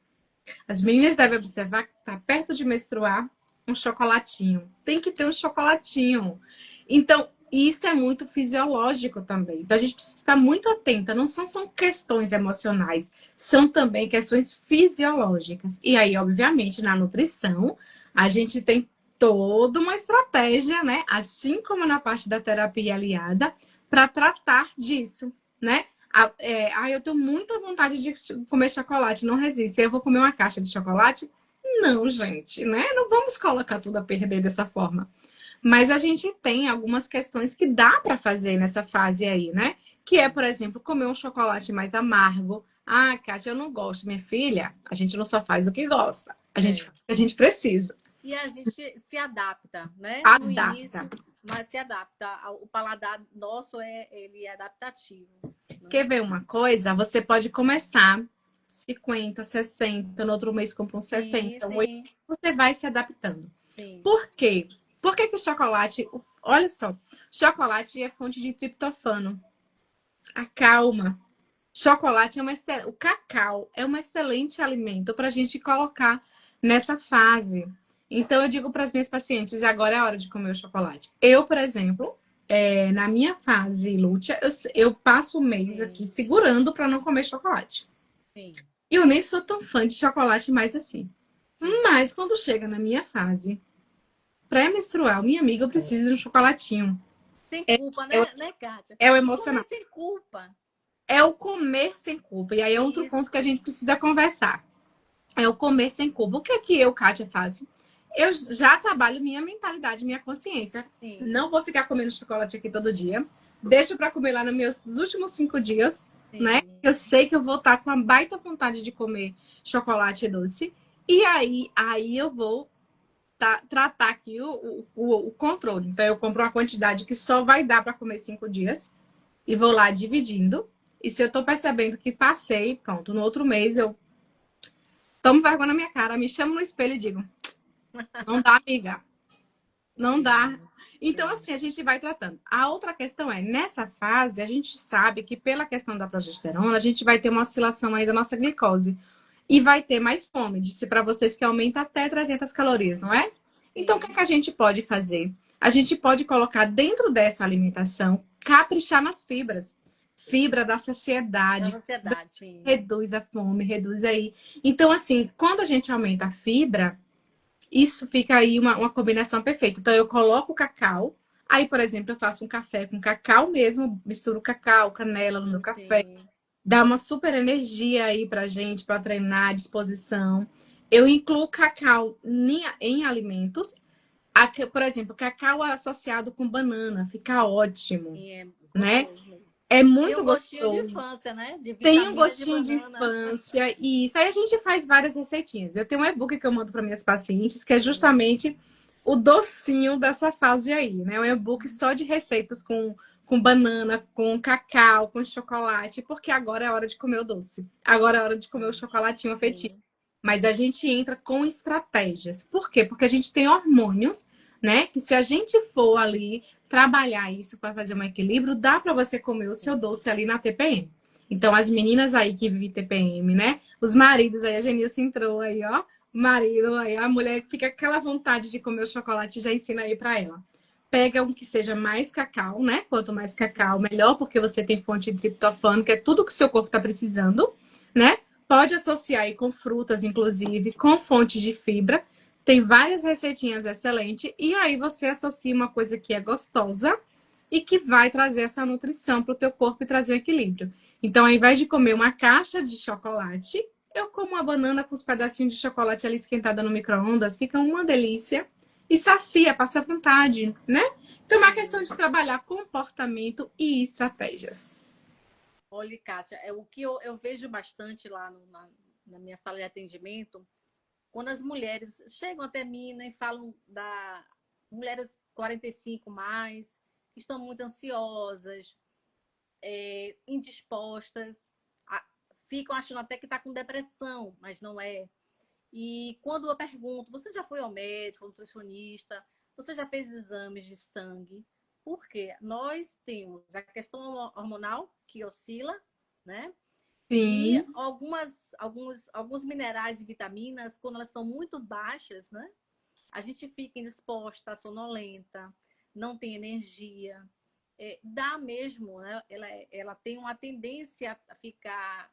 As meninas devem observar que está perto de menstruar, um chocolatinho. Tem que ter um chocolatinho. Então, isso é muito fisiológico também. Então, a gente precisa ficar muito atenta. Não só são questões emocionais, são também questões fisiológicas. E aí, obviamente, na nutrição, a gente tem toda uma estratégia, né? Assim como na parte da terapia aliada, para tratar disso, né? Eu tenho muita vontade de comer chocolate, não resisto. Eu vou comer uma caixa de chocolate? Não, gente, né? Não vamos colocar tudo a perder dessa forma. Mas a gente tem algumas questões que dá para fazer nessa fase aí, né? Que é, por exemplo, comer um chocolate mais amargo. Ah, Kátia, eu não gosto. Minha filha, a gente não só faz o que gosta, a gente É. faz o que a gente precisa. E a gente se adapta, né? No Adapta. início, mas se adapta. O paladar nosso ele é adaptativo, né? Quer ver uma coisa? Você pode começar 50, 60, no outro mês compra uns Sim, 70, 80, sim, você vai se adaptando. sim. Por quê? Por que que o chocolate, olha só, chocolate é fonte de triptofano. Acalma. Chocolate é o cacau é um excelente alimento para a gente colocar nessa fase. Então eu digo para as minhas pacientes, agora é a hora de comer o chocolate. Eu, por exemplo, na minha fase Lúcia, eu passo o mês Sim, aqui segurando para não comer chocolate. sim, E eu nem sou tão fã de chocolate mais assim. sim. Mas quando chega na minha fase pré-menstrual, minha amiga, eu preciso de um chocolatinho. Sem culpa, É, né, Kátia? é o E comer emocional. sem culpa. É o comer sem culpa. E aí é outro ponto que a Isso, gente precisa conversar. É o comer sem culpa. O que é que eu, Kátia, faço? Eu já trabalho minha mentalidade, minha consciência. sim, Não vou ficar comendo chocolate aqui todo dia. Deixo para comer lá nos meus últimos 5 dias, né? sim. Eu sei que eu vou estar com a baita vontade de comer chocolate doce. E aí eu vou tratar aqui o controle. Então, eu compro uma quantidade que só vai dar para comer 5 dias e vou lá dividindo. E se eu tô percebendo que passei, pronto, no outro mês eu tomo vergonha na minha cara, me chamo no espelho e digo: não dá, amiga, não dá. Sim, Então, sim. assim, a gente vai tratando. A outra questão é, nessa fase, a gente sabe que pela questão da progesterona, a gente vai ter uma oscilação aí da nossa glicose. E vai ter mais fome. Disse para vocês que aumenta até 300 calorias, não é? Então, o que é Sim. que a gente pode fazer? A gente pode colocar dentro dessa alimentação, caprichar nas fibras. Fibra da Da saciedade, sociedade, sim. reduz a fome, reduz aí. Então, assim, quando a gente aumenta a fibra, isso fica aí uma combinação perfeita. Então, eu coloco o cacau. Aí, por exemplo, eu faço um café com cacau mesmo, misturo cacau, canela no meu café, Sim. dá uma super energia aí pra gente, pra treinar, disposição. Eu incluo cacau em alimentos. Por exemplo, cacau associado com banana, fica ótimo, E é né? gostoso mesmo. É Tem muito um gostinho de gostoso. infância, né? De Tem um vitamina de gostinho de banana. infância e isso. Aí a gente faz várias receitinhas. Eu tenho um e-book que eu mando para minhas pacientes, que é Sim. justamente o docinho dessa fase aí, né? Um e-book só de receitas com banana, com cacau, com chocolate, porque agora é hora de comer o doce. Agora é hora de comer o Sim. chocolatinho afetivo. Sim. Mas a gente entra com estratégias. Por quê? Porque a gente tem hormônios, né? Que se a gente for ali trabalhar isso para fazer um equilíbrio, dá para você comer o seu Sim. doce ali na TPM. Então, as meninas aí que vivem TPM, né? Os maridos aí, a Genilce entrou aí, ó. O marido aí, a mulher fica com aquela vontade de comer o chocolate, já ensina aí para ela. Pega um que seja mais cacau, né? Quanto mais cacau, melhor, porque você tem fonte de triptofano, que é tudo que o seu corpo está precisando, né? Pode associar aí com frutas, inclusive, com fontes de fibra. Tem várias receitinhas excelentes. E aí você associa uma coisa que é gostosa e que vai trazer essa nutrição para o teu corpo e trazer um equilíbrio. Então, ao invés de comer uma caixa de chocolate, eu como uma banana com os pedacinhos de chocolate ali esquentada no micro-ondas. Fica uma delícia. E sacia, passa vontade, né? Então, é uma questão de Sim. trabalhar comportamento e estratégias. Olha, Kátia, é o que eu vejo bastante lá na minha sala de atendimento, quando as mulheres chegam até mim, né, e falam da mulheres 45 mais, que estão muito ansiosas, indispostas, a- ficam achando até que está com depressão, mas não é. E quando eu pergunto, você já foi ao médico, ao nutricionista, você já fez exames de sangue? Porque nós temos a questão hormonal que oscila, né? E Sim, alguns minerais e vitaminas, quando elas estão muito baixas, né? A gente fica indisposta, sonolenta, não tem energia. Dá mesmo, né? Ela tem uma tendência a ficar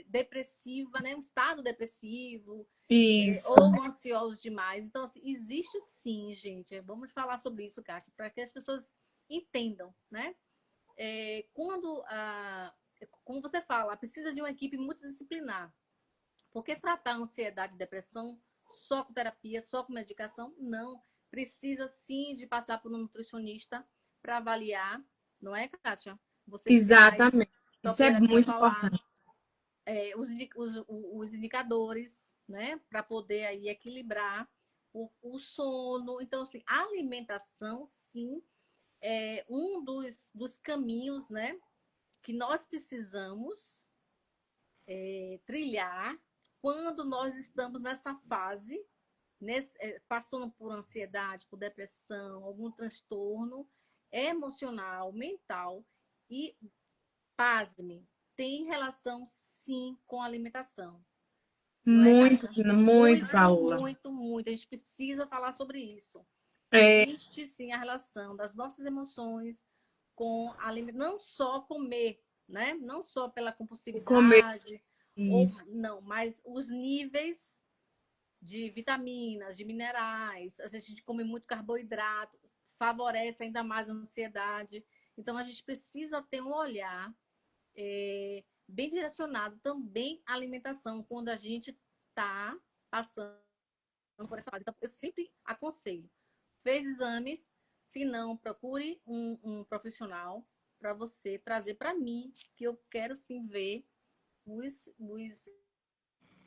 depressiva, né? Um estado depressivo, isso. ou ansiosos demais. Então, assim, existe sim, gente. Vamos falar sobre isso, Kátia, para que as pessoas entendam, né? Quando, como você fala, precisa de uma equipe multidisciplinar. Porque tratar ansiedade e depressão só com terapia, só com medicação, não. Precisa sim de passar por um nutricionista para avaliar, não é, Kátia? Você que tem mais Exatamente. Isso é propriedade para muito falar, importante. os indicadores, né? Para poder aí equilibrar o sono. Então, assim, a alimentação, sim, é um dos caminhos, né? Que nós precisamos trilhar quando nós estamos nessa fase, passando por ansiedade, por depressão, algum transtorno emocional, mental e, pasme, tem relação sim com a alimentação. Não é, Muito, Kátia? muito, Muito, Paula. muito, muito. A gente precisa falar sobre isso. Existe sim a relação das nossas emoções com a alimentação, não só comer, né? Não só pela Comer compulsividade, ou isso. não, mas os níveis de vitaminas, de minerais. Às vezes a gente come muito carboidrato, favorece ainda mais a ansiedade. Então a gente precisa ter um olhar bem direcionado também à alimentação quando a gente está passando por essa fase. Então, eu sempre aconselho, fez exames, se não, procure um profissional para você trazer para mim, que eu quero sim ver os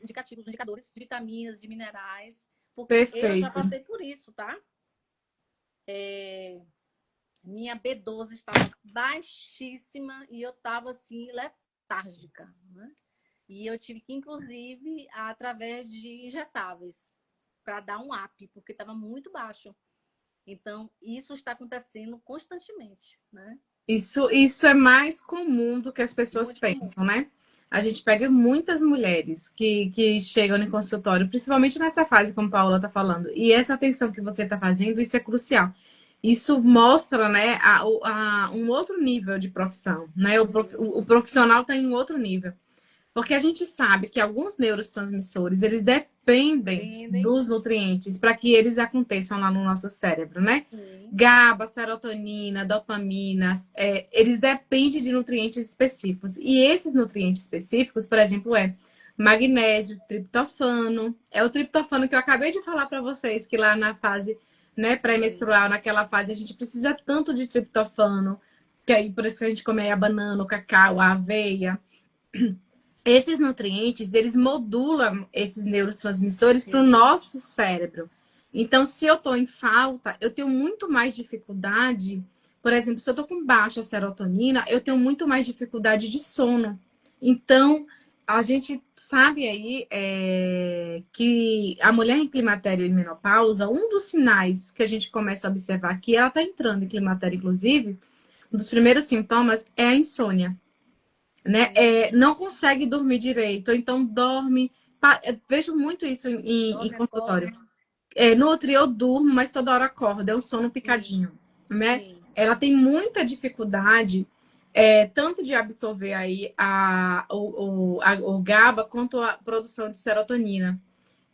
indicativos, os indicadores de vitaminas, de minerais, porque eu já Perfeito. passei por isso, tá? Minha B12 estava baixíssima e eu estava assim, letárgica, né? E eu tive que, inclusive, através de injetáveis, para dar um up, porque estava muito baixo. Então, isso está acontecendo constantemente, né? Isso é mais comum do que as pessoas Muito comum. pensam, né? A gente pega muitas mulheres que chegam no consultório, principalmente nessa fase, como a Paula está falando, e essa atenção que você está fazendo, isso é crucial. Isso mostra, né, um outro nível de profissão, né? O profissional está em um outro nível. Porque a gente sabe que alguns neurotransmissores, eles dependem Entendem? dos nutrientes para que eles aconteçam lá no nosso cérebro, né? Sim. GABA, serotonina, dopamina, eles dependem de nutrientes específicos. E esses nutrientes específicos, por exemplo, é magnésio, triptofano. É o triptofano que eu acabei de falar para vocês, que lá na fase, né, Sim. pré-menstrual, naquela fase, a gente precisa tanto de triptofano, que aí por isso que a gente come a banana, o cacau, a aveia. Esses nutrientes, eles modulam esses neurotransmissores para o Sim. nosso cérebro. Então, se eu estou em falta, eu tenho muito mais dificuldade. Por exemplo, se eu estou com baixa serotonina, eu tenho muito mais dificuldade de sono. Então, a gente sabe aí que a mulher em climatério e menopausa, um dos sinais que a gente começa a observar que ela está entrando em climatério, inclusive, um dos primeiros sintomas é a insônia, né? Não consegue dormir direito, ou então dorme. Vejo muito isso em Dorme, consultório. acorda. No outro eu durmo, mas toda hora acorda, é um sono Sim. picadinho, né? Sim. Ela tem muita dificuldade, tanto de absorver aí o GABA quanto a produção de serotonina.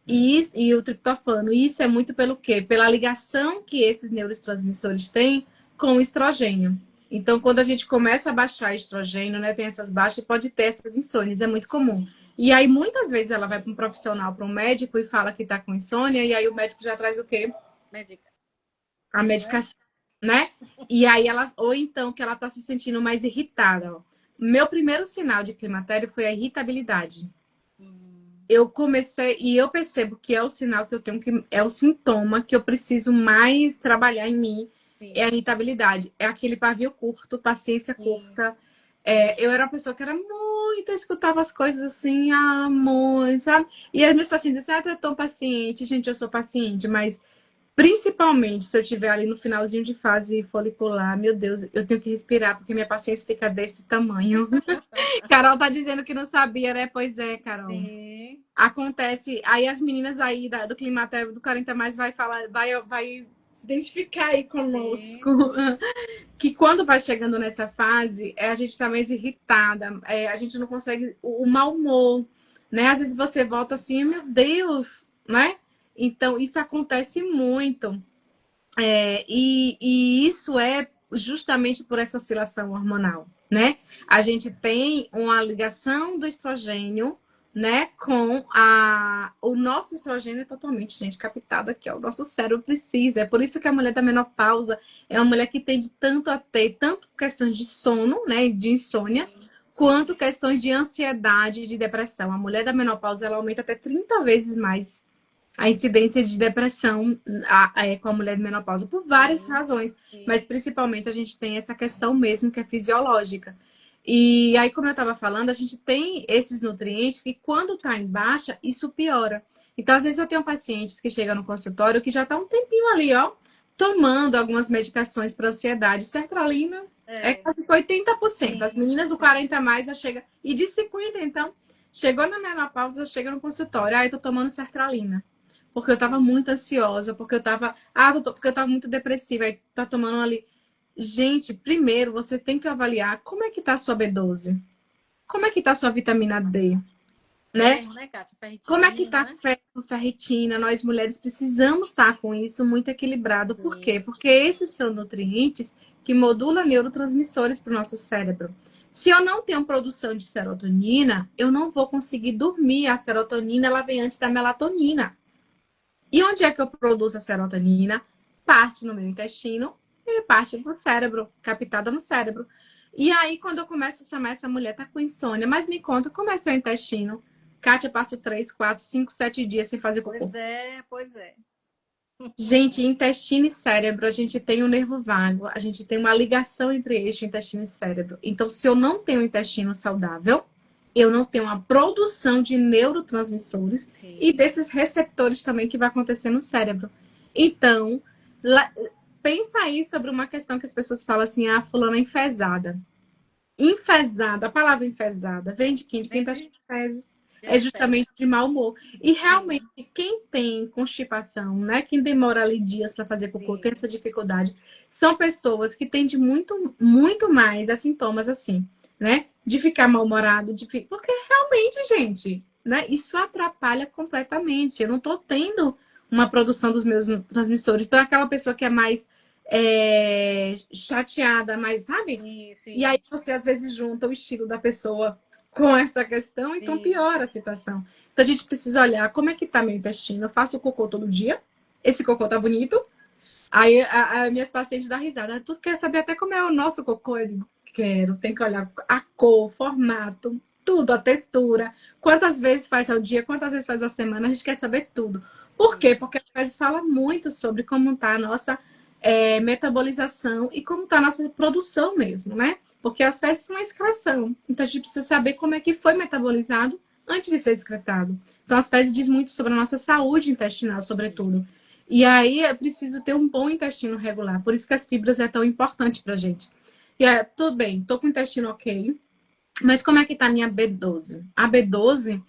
E o triptofano. E isso é muito pelo quê? Pela ligação que esses neurotransmissores têm com o estrogênio. Então, quando a gente começa a baixar estrogênio, né, tem essas baixas, pode ter essas insônias, é muito comum. E aí, muitas vezes, ela vai para um profissional, para um médico e fala que está com insônia, e aí o médico já traz o quê? Médica, A né? medicação, né? E aí ela, ou então que ela está se sentindo mais irritada. Ó. Meu primeiro sinal de climatério foi a irritabilidade. Hum, Eu comecei e eu percebo que é o sinal que eu tenho que é o sintoma que eu preciso mais trabalhar em mim é a sim. irritabilidade, é aquele pavio curto, paciência Sim. curta. Sim. Eu era uma pessoa que era muito, eu escutava as coisas assim, amor, sabe? E as minhas pacientes diziam, tu é tão paciente, gente, eu sou paciente, mas principalmente se eu estiver ali no finalzinho de fase folicular, meu Deus, eu tenho que respirar, porque minha paciência fica desse tamanho. Carol tá dizendo que não sabia, né? Pois é, Carol. Sim. Acontece, aí as meninas aí do Climatério do 40 mais vai falar, vai se identificar aí conosco. Sim. Que quando vai chegando nessa fase, a gente tá mais irritada, a gente não consegue o mau humor, né? Às vezes você volta assim, meu Deus, né? Então, isso acontece muito. E isso é justamente por essa oscilação hormonal, né? A gente tem uma ligação do estrogênio, né, com o nosso estrogênio é totalmente, gente, captado aqui, ó, o nosso cérebro precisa. É por isso que a mulher da menopausa é uma mulher que tende tanto a ter tanto questões de sono, né, de insônia, Sim. Sim. quanto questões de ansiedade e de depressão. A mulher da menopausa ela aumenta até 30 vezes mais a incidência de depressão com a mulher de menopausa, por várias Sim. razões, mas Sim. principalmente a gente tem essa questão mesmo que é fisiológica. E aí, como eu estava falando, a gente tem esses nutrientes que, quando está em baixa, isso piora. Então, às vezes, eu tenho pacientes que chegam no consultório que já está um tempinho ali, ó, tomando algumas medicações para ansiedade. Sertralina é É. quase 80%. As Sim. meninas do Sim. 40 mais já chega. E de 50, então, chegou na menopausa, chega no consultório. Ah, eu tô tomando sertralina. porque eu tava muito ansiosa, porque eu tava, doutor, porque eu tava muito depressiva, aí tá tomando ali. Gente, primeiro você tem que avaliar como é que tá a sua B12, como é que tá a sua vitamina D, né? Ferro, né, Kátia? Como é que Ferritina, tá né? ferro, ferritina? Nós mulheres precisamos estar com isso muito equilibrado. Por quê? Sim, Porque esses são nutrientes que modulam neurotransmissores para o nosso cérebro. Se eu não tenho produção de serotonina, eu não vou conseguir dormir. A serotonina ela vem antes da melatonina. E onde é que eu produzo a serotonina? Parte no meu intestino e parte para o cérebro, captada no cérebro. E aí, quando eu começo a chamar essa mulher, tá com insônia, mas me conta como é seu intestino. Kátia, passo 3, 4, 5, 7 dias sem fazer cocô. pois é, pois é. Gente, intestino e cérebro, a gente tem um nervo vago, a gente tem uma ligação entre eixo, intestino e cérebro. Então, se eu não tenho um intestino saudável, eu não tenho a produção de neurotransmissores e Sim. desses receptores também que vai acontecer no cérebro. Então, pensa aí sobre uma questão que as pessoas falam assim, fulana é enfesada. Enfesada, a palavra enfesada vem de quem? De quem está cheio Entendi. de fezes. É Fez justamente fez. de mau humor. E realmente, Sim, quem tem constipação, né? Quem demora ali dias para fazer cocô, tem sim. essa dificuldade, são pessoas que têm de muito, muito mais sintomas assim, né? De ficar mal-humorado, porque realmente, gente, né? Isso atrapalha completamente. Eu não tô tendo uma produção dos meus transmissores. Então, aquela pessoa que é mais chateada, mais, sabe? Sim, E aí sim, você às vezes junta o estilo da pessoa com essa questão, então sim. piora a situação. Então a gente precisa olhar como é que tá meu intestino. Eu faço cocô todo dia. Esse cocô tá bonito. Aí minhas pacientes dão risada. Tu quer saber até como é o nosso cocô? Eu digo, quero. Tem que olhar a cor, formato, tudo, a textura. Quantas vezes faz ao dia, quantas vezes faz à semana. A gente quer saber tudo. Por quê? Sim. Porque às vezes fala muito sobre como tá a nossa metabolização e como tá a nossa produção mesmo, né? Porque as fezes são uma excreção. Então a gente precisa saber como é que foi metabolizado antes de ser excretado. Então as fezes diz muito sobre a nossa saúde intestinal, sobretudo. E aí é preciso ter um bom intestino regular. Por isso que as fibras é tão importante pra gente. E tudo bem, tô com o intestino ok, mas como é que tá a minha B12? A B12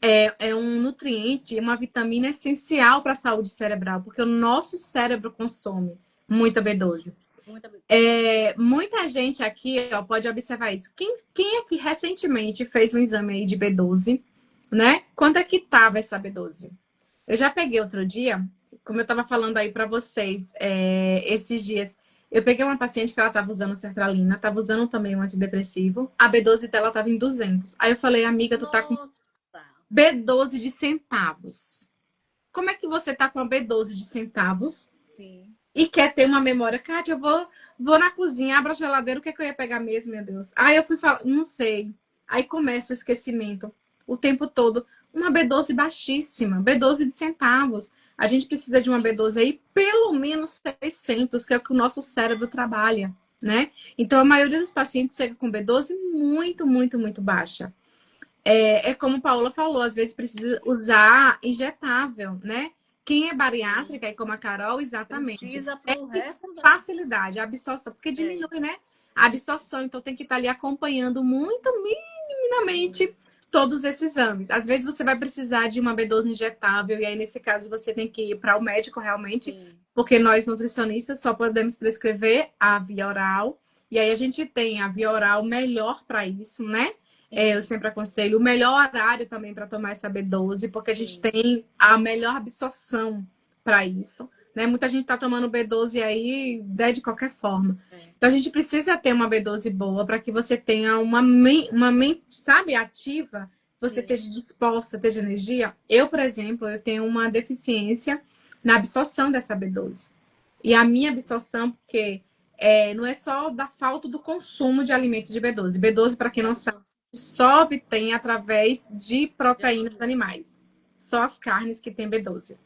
é um nutriente, uma vitamina essencial para a saúde cerebral, porque o nosso cérebro consome muita B12. Muita. Muita gente aqui pode observar isso. Quem é que recentemente fez um exame aí de B12, né? Quanto é que tava essa B12? Eu já peguei outro dia, como eu estava falando aí para vocês, esses dias, eu peguei uma paciente que ela estava usando sertralina, estava usando também um antidepressivo, a B12 dela estava em 200. Aí eu falei, amiga, tu tá com Nossa. B12 de centavos. Como é que você tá com a B12 de centavos Sim. e quer ter uma memória? Kátia, eu vou na cozinha, abro a geladeira, o que é que eu ia pegar mesmo, meu Deus? Aí eu fui falar, não sei. Aí começa o esquecimento o tempo todo. Uma B12 baixíssima, B12 de centavos. A gente precisa de uma B12 aí, pelo menos 600, que é o que o nosso cérebro trabalha, né? Então, a maioria dos pacientes chega com B12 muito, muito, muito baixa. Como a Paola falou, às vezes precisa usar injetável, né? Quem é Sim. bariátrica, e como a Carol, exatamente, Precisa pro tem resto da. facilidade, a absorção, porque É. diminui, né? A absorção, então tem que estar ali acompanhando muito minimamente todos esses exames. Às vezes você vai precisar de uma B12 injetável, e aí nesse caso você tem que ir para o médico realmente, Sim. porque nós nutricionistas só podemos prescrever a via oral, e aí a gente tem a via oral melhor para isso, né? Eu Sim. sempre aconselho o melhor horário também para tomar essa B12, porque a gente Sim. tem a melhor absorção para isso. Né? Muita gente está tomando B12 aí de qualquer forma. É. Então a gente precisa ter uma B12 boa para que você tenha uma mente, sabe, ativa, você Sim. esteja disposta, esteja energia. Eu, por exemplo, eu tenho uma deficiência na absorção dessa B12. E a minha absorção, porque não é só da falta do consumo de alimentos de B12. B12, para quem não sabe, Absor- só obtém através de de proteínas absorver. animais. Só as carnes que têm B12.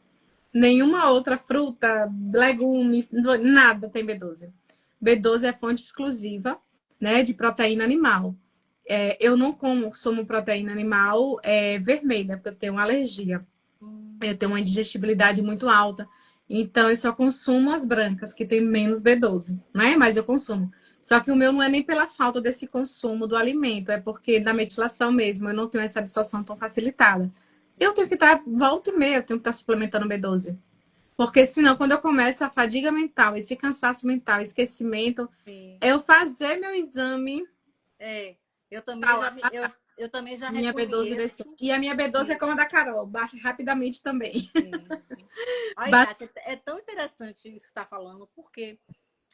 Nenhuma outra fruta, legume, nada tem B12. B12 é fonte exclusiva, né, de proteína animal. Eu não consumo proteína animal vermelha, porque eu tenho uma alergia. Eu tenho uma indigestibilidade muito alta. Então, eu só consumo as brancas, que tem menos B12, né? Mas eu consumo. Só que o meu não é nem pela falta desse consumo do alimento, é porque da Sim. metilação mesmo, eu não tenho essa absorção tão facilitada. eu tenho que estar, volta e meia, eu tenho que estar suplementando B12. Porque senão, quando eu começo a fadiga mental, esse cansaço mental, esquecimento, Sim. eu fazer meu exame, É, eu também tá já, lá, eu também já minha B12 reconheço desceu. E a minha B12 é como a isso. da Carol, baixa rapidamente também. Sim. Olha, Bate- Kátia, é tão interessante isso que você está falando, porque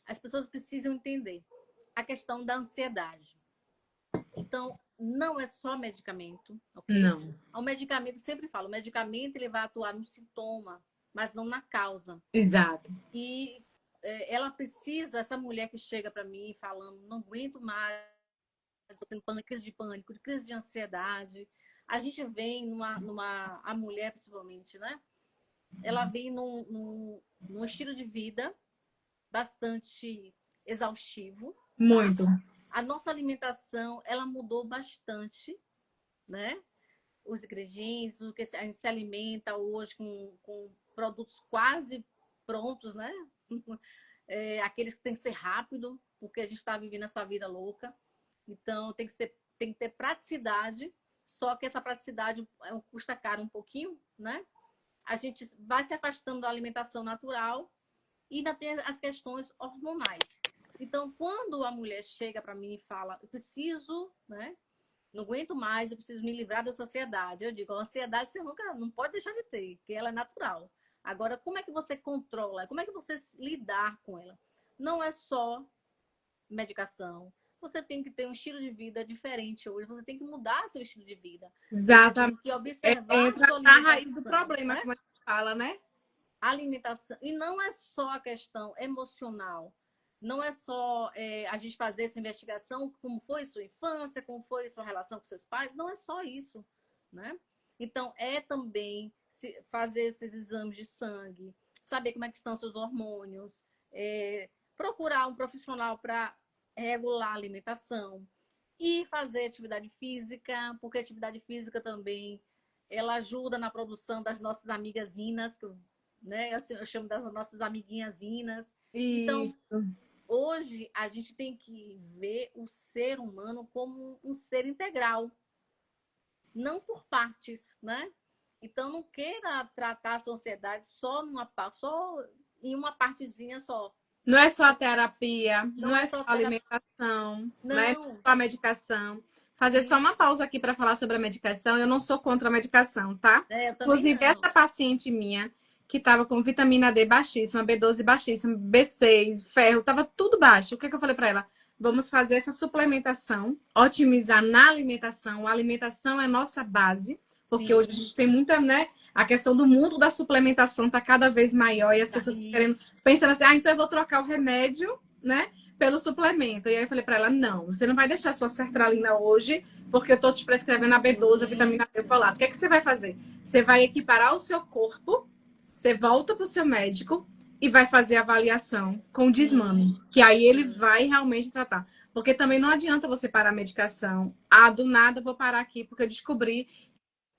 as pessoas precisam entender a questão da ansiedade. Então, não é só medicamento, ok? Não, O medicamento, sempre falo, o medicamento ele vai atuar no sintoma, mas não na causa. exato. E ela precisa, essa mulher que chega para mim falando, não aguento mais, estou tendo crise de pânico, crise de ansiedade. A gente vem a mulher principalmente, né? Ela vem num estilo de vida bastante exaustivo, tá? Muito. A nossa alimentação, ela mudou bastante, né? Os ingredientes, o que a gente se alimenta hoje com produtos quase prontos, né? Aqueles que tem que ser rápido, porque a gente está vivendo essa vida louca. Então, tem que ter praticidade, só que essa praticidade custa caro um pouquinho, né? A gente vai se afastando da alimentação natural e ainda tem as questões hormonais. Então, quando a mulher chega para mim e fala, eu preciso, né? Não aguento mais, eu preciso me livrar dessa ansiedade. Eu digo, a ansiedade você nunca, não pode deixar de ter, porque ela é natural. Agora, como é que você controla? Como é que você lidar com ela? Não é só medicação. Você tem que ter um estilo de vida diferente hoje. Você tem que mudar seu estilo de vida. Você Exatamente. tem que observar a Entra sua na raiz do alimentação, problema, né? como a gente fala, né? Alimentação. E não é só a questão emocional. Não é só a gente fazer essa investigação, como foi sua infância, como foi sua relação com seus pais. Não é só isso, né? Então, é também fazer esses exames de sangue, saber como é que estão seus hormônios, procurar um profissional para regular a alimentação e fazer atividade física, porque a atividade física também ela ajuda na produção das nossas amigazinas, que né, eu chamo das nossas amiguinhazinas. Então, Isso. hoje a gente tem que ver o ser humano como um ser integral, não por partes, né? Então, não queira tratar a sua ansiedade só em uma partezinha só. Não é só a terapia, não Não é é só só a terapia. alimentação, né? Não é Não, só a medicação. Fazer só uma isso. pausa aqui para falar sobre a medicação. Eu não sou contra a medicação, tá? Eu também Inclusive, não. essa paciente minha, que estava com vitamina D baixíssima, B12 baixíssima, B6, ferro, estava tudo baixo. O que eu falei para ela? Vamos fazer essa suplementação, otimizar na alimentação. A alimentação é nossa base, porque hoje a Sim. gente tem muita, né? A questão do mundo da suplementação está cada vez maior e as Tá. pessoas estão querendo Isso. pensando assim, então eu vou trocar o remédio, né, pelo suplemento. E aí eu falei para ela, não, você não vai deixar sua sertralina hoje, porque eu tô te prescrevendo a B12, a vitamina D, o Isso. folato. O que é que você vai fazer? Você vai equiparar o seu corpo, você volta pro seu médico e vai fazer a avaliação com desmame, Sim. que aí ele Sim. vai realmente tratar. Porque também não adianta você parar a medicação. Ah, do nada vou parar aqui porque eu descobri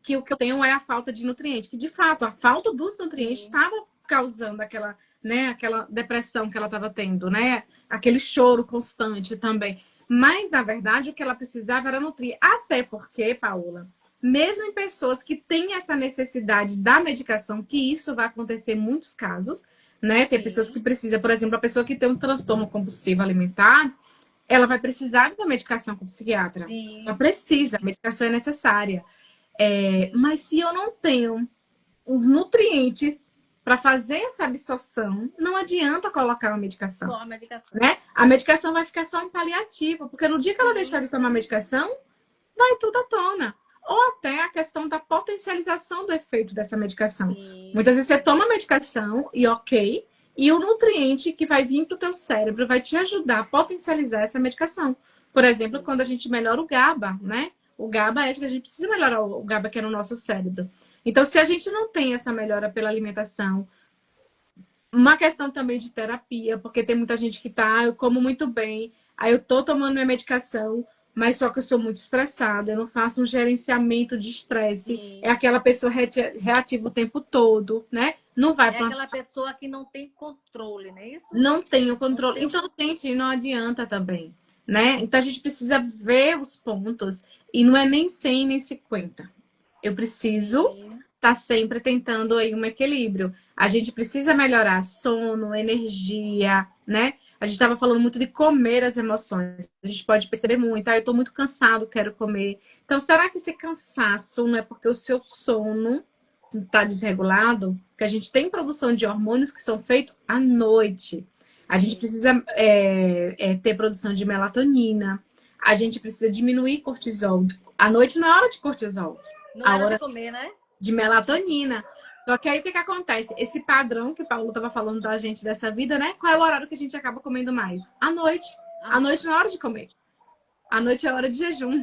que o que eu tenho é a falta de nutrientes, que de fato a falta dos nutrientes Sim. estava causando aquela, né, aquela depressão que ela estava tendo, né? Aquele choro constante também. Mas na verdade o que ela precisava era nutrir, até porque, Paula, mesmo em pessoas que têm essa necessidade da medicação, que isso vai acontecer em muitos casos, né? Tem pessoas que Sim. precisam, por exemplo, a pessoa que tem um transtorno compulsivo alimentar, ela vai precisar da medicação com o psiquiatra. Ela Sim. precisa, a medicação é necessária. Mas se eu não tenho os nutrientes para fazer essa absorção, não adianta colocar uma medicação, Só a medicação. né? A medicação vai ficar só em paliativo, porque no dia que ela deixar de Isso. tomar medicação, vai tudo à tona. Ou até a questão da potencialização do efeito dessa medicação. Muitas vezes você Isso. toma a medicação e ok, e o nutriente que vai vir para o teu cérebro vai te ajudar a potencializar essa medicação. Por exemplo, quando a Sim. gente melhora o GABA, né? O GABA é que a gente precisa melhorar o GABA que é no nosso cérebro. Então, se a gente não tem essa melhora pela alimentação, uma questão também de terapia, porque tem muita gente que tá, eu como muito bem, aí eu tô tomando minha medicação, mas só que eu sou muito estressada, eu não faço um gerenciamento de estresse, é Isso. aquela pessoa reativa o tempo todo, né? Não vai É plantar, aquela pessoa que não tem controle, não é isso? não tem o Não controle. tem o Então, controle. gente, não adianta também, né? Então a gente precisa ver os pontos e não é nem 100 nem 50. Eu preciso Sim. está sempre tentando aí um equilíbrio. A gente precisa melhorar sono, energia, né? A gente estava falando muito de comer as emoções. A gente pode perceber muito, eu estou muito cansado, quero comer. Então, será que esse cansaço não é porque o seu sono está desregulado? Porque a gente tem produção de hormônios que são feitos à noite. A gente precisa ter produção de melatonina. A gente precisa diminuir cortisol. À noite não é hora de cortisol. Não A era de hora comer, né? de melatonina. Só que aí o que acontece? Esse padrão que o Paulo estava falando da gente dessa vida, né? Qual é o horário que a gente acaba comendo mais? À noite. À noite não é hora de comer. À noite é hora de jejum.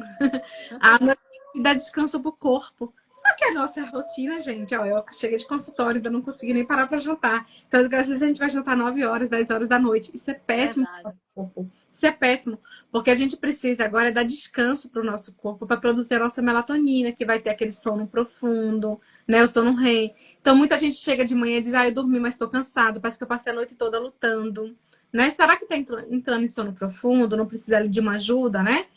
À noite dá descanso pro corpo. Só que a nossa rotina, gente, ó, eu cheguei de consultório, ainda não consegui nem parar para jantar. Então, às vezes a gente vai jantar 9 horas, 10 horas da noite. Isso é péssimo pro Verdade. nosso corpo. Isso é péssimo. Porque a gente precisa agora dar descanso pro nosso corpo para produzir a nossa melatonina, que vai ter aquele sono profundo, né? O sono REM. Então, muita gente chega de manhã e diz, eu dormi, mas estou cansado. Parece que eu passei a noite toda lutando. Né? Será que está entrando em sono profundo? Não precisa de uma ajuda, né?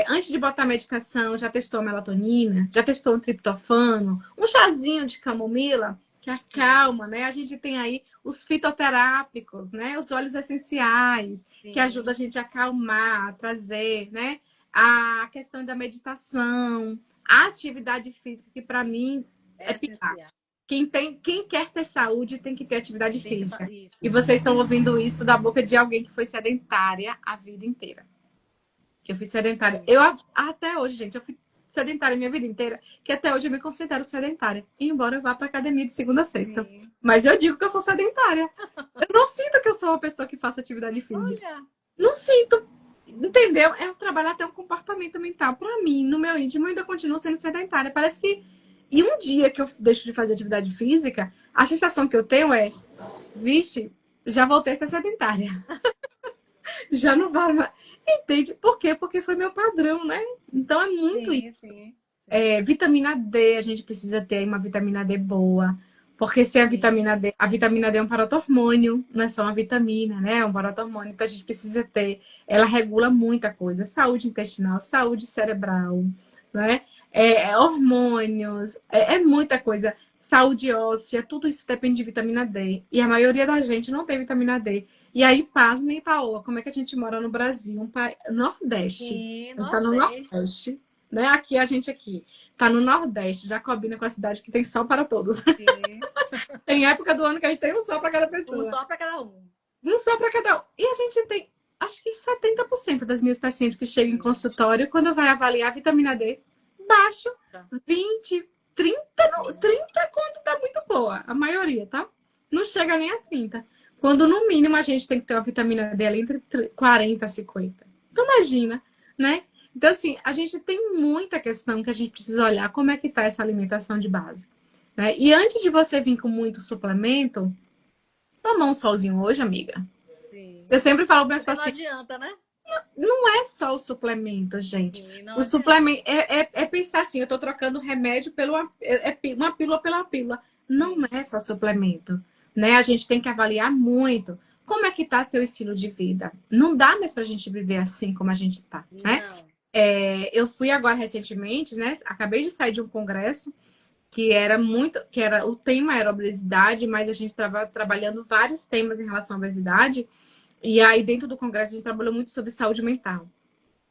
Antes de botar a medicação, já testou a melatonina? Já testou um triptofano? Um chazinho de camomila que acalma, né? A gente tem aí os fitoterápicos, né? Os óleos essenciais, que ajudam a gente a acalmar, a trazer, né? A questão da meditação, a atividade física, que para mim é pilar. essencial. Quem quer ter saúde tem que ter atividade física. Isso. E vocês estão ouvindo isso da boca de alguém que foi sedentária a vida inteira. Que eu fui sedentária. Eu até hoje, gente, eu fui sedentária minha vida inteira, que até hoje eu me considero sedentária. Embora eu vá pra academia de segunda a sexta. Sim. Mas eu digo que eu sou sedentária. Eu não sinto que eu sou uma pessoa que faça atividade física. Olha. Não sinto. Entendeu? É trabalhar até um comportamento mental. Pra mim, no meu íntimo, eu ainda continuo sendo sedentária. Parece que... E um dia que eu deixo de fazer atividade física, a sensação que eu tenho é... Vixe, já voltei a ser sedentária. Já não vai mais. Entende? Por quê? Porque foi meu padrão, né? Então é muito isso. Sim. Vitamina D, a gente precisa ter uma vitamina D boa. Porque se a vitamina D é um paratormônio, não é só uma vitamina, né? É um paratormônio. Então a gente precisa ter. Ela regula muita coisa. Saúde intestinal, saúde cerebral, né? Hormônios, muita coisa. Saúde óssea, tudo isso depende de vitamina D. E a maioria da gente não tem vitamina D. E aí, pasmem, Paola, como é que a gente mora no Brasil? Nordeste. Sim, a gente está no Nordeste. Né? Aqui, a gente aqui. Tá no Nordeste, Jacobina, com a cidade que tem sol para todos. Tem época do ano que a gente tem um sol para cada pessoa. Um sol para cada um. Um sol para cada um. E a gente tem, acho que 70% das minhas pacientes que chegam em consultório, quando vai avaliar a vitamina D, baixo, 20, 30 quanto tá muito boa. A maioria, tá? Não chega nem a 30. Quando, no mínimo, a gente tem que ter uma vitamina D ali entre 40 e 50. Então, imagina, né? Então, assim, a gente tem muita questão que a gente precisa olhar como é que tá essa alimentação de base. Né? E antes de você vir com muito suplemento, toma um solzinho hoje, amiga. Sim. Eu sempre falo para as pacientes... Não adianta, né? Não é só o suplemento, gente. Sim, o suplemento é pensar assim, eu tô trocando remédio pelo uma pílula pela pílula. Não é só suplemento. Né? A gente tem que avaliar muito como é que tá teu estilo de vida. Não dá mais pra gente viver assim como a gente tá, né? Eu fui agora recentemente, né? Acabei de sair de um congresso o tema era obesidade, mas a gente estava trabalhando vários temas em relação à obesidade. E aí, dentro do congresso, a gente trabalhou muito sobre saúde mental.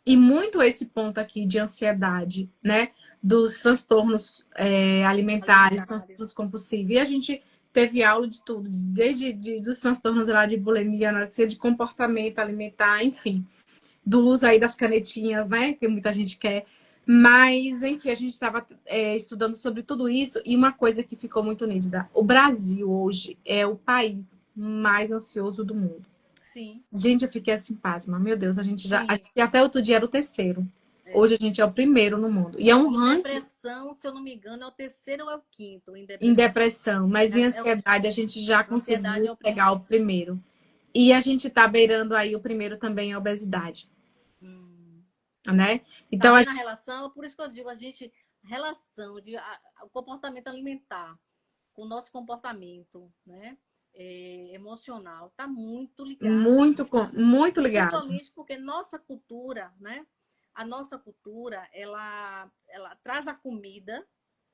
E muito esse ponto aqui de ansiedade, né? Dos transtornos alimentares, transtornos compulsivos. E a gente teve aula de tudo, desde dos transtornos lá de bulimia, anorexia, de comportamento alimentar, enfim. Do uso aí das canetinhas, né? Que muita gente quer. Mas, enfim, a gente estava estudando sobre tudo isso. E uma coisa que ficou muito nítida. O Brasil hoje é o país mais ansioso do mundo. Sim. Gente, eu fiquei assim, pasma. Meu Deus, a gente até outro dia era o terceiro. Hoje a gente é o primeiro no mundo. E é um ranking. Depressão, se eu não me engano, é o terceiro ou é o quinto em depressão. Mas em ansiedade a gente já conseguiu pegar o primeiro. E a gente tá beirando aí o primeiro também, a obesidade. Né? Então, na relação, por isso que eu digo, relação o comportamento alimentar com o nosso comportamento, né? Emocional, tá muito ligado. Muito ligado. Principalmente porque nossa cultura, né? A nossa cultura, ela traz a comida,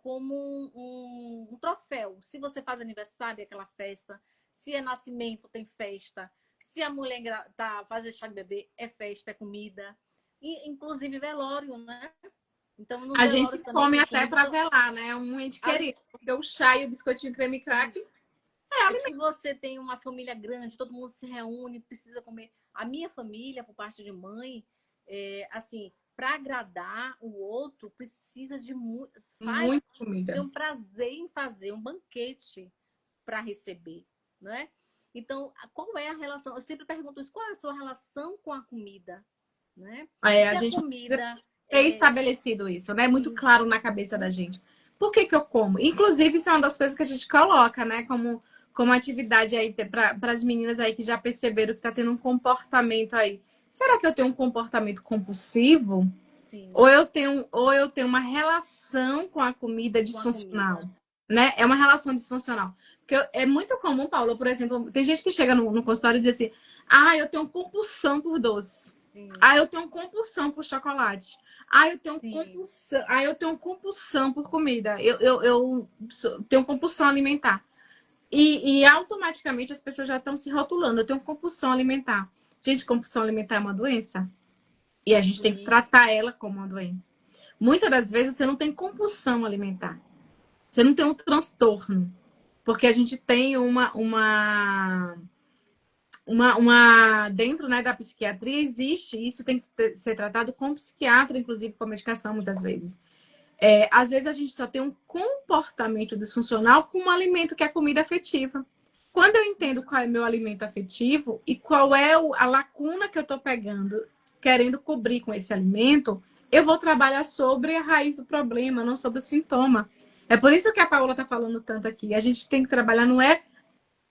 como um troféu. Se você faz aniversário, é aquela festa. Se é nascimento, tem festa. Se a mulher tá fazendo chá de bebê, é festa, é comida. E, inclusive velório, né? Então, nos A gente velórios também come tem até comida. para Então, velar, né? Um ente querido. Porque o chá e o biscoitinho creme crack isso. é E se alimento. você tem uma família grande, todo mundo se reúne, precisa comer. A minha família, por parte de mãe, assim, para agradar o outro, precisa de muito. Muita comida. Tem um prazer em fazer um banquete para receber, né? Então, qual é a relação? Eu sempre pergunto isso: qual é a sua relação com a comida, né? A Porque a gente precisa comida ter é estabelecido isso, né? Muito isso. claro na cabeça da gente. Por que que eu como? Inclusive, isso é uma das coisas que a gente coloca, né? Como atividade aí para as meninas aí que já perceberam que tá tendo um comportamento aí. Será que eu tenho um comportamento compulsivo? Sim, Ou eu tenho uma relação com a comida com a disfuncional, comida. né? É uma relação disfuncional. Porque é muito comum, Paulo, por exemplo, tem gente que chega no consultório e diz assim: ah, eu tenho compulsão por doce. Sim, Ah, eu tenho compulsão por chocolate. Ah, sim, eu tenho compulsão por comida. Eu tenho compulsão alimentar. E automaticamente as pessoas já estão se rotulando. Eu tenho compulsão alimentar. Gente, compulsão alimentar é uma doença. E a gente tem que sim, tratar ela como uma doença. Muitas das vezes você não tem compulsão alimentar. Você não tem um transtorno. Porque a gente tem dentro, né, da psiquiatria existe, isso tem que ser tratado com psiquiatra, inclusive com medicação, muitas vezes. Às vezes a gente só tem um comportamento disfuncional com um alimento que é a comida afetiva. Quando eu entendo qual é meu alimento afetivo e qual é a lacuna que eu estou pegando, querendo cobrir com esse alimento, eu vou trabalhar sobre a raiz do problema, não sobre o sintoma. É por isso que a Paola está falando tanto aqui. A gente tem que trabalhar, não é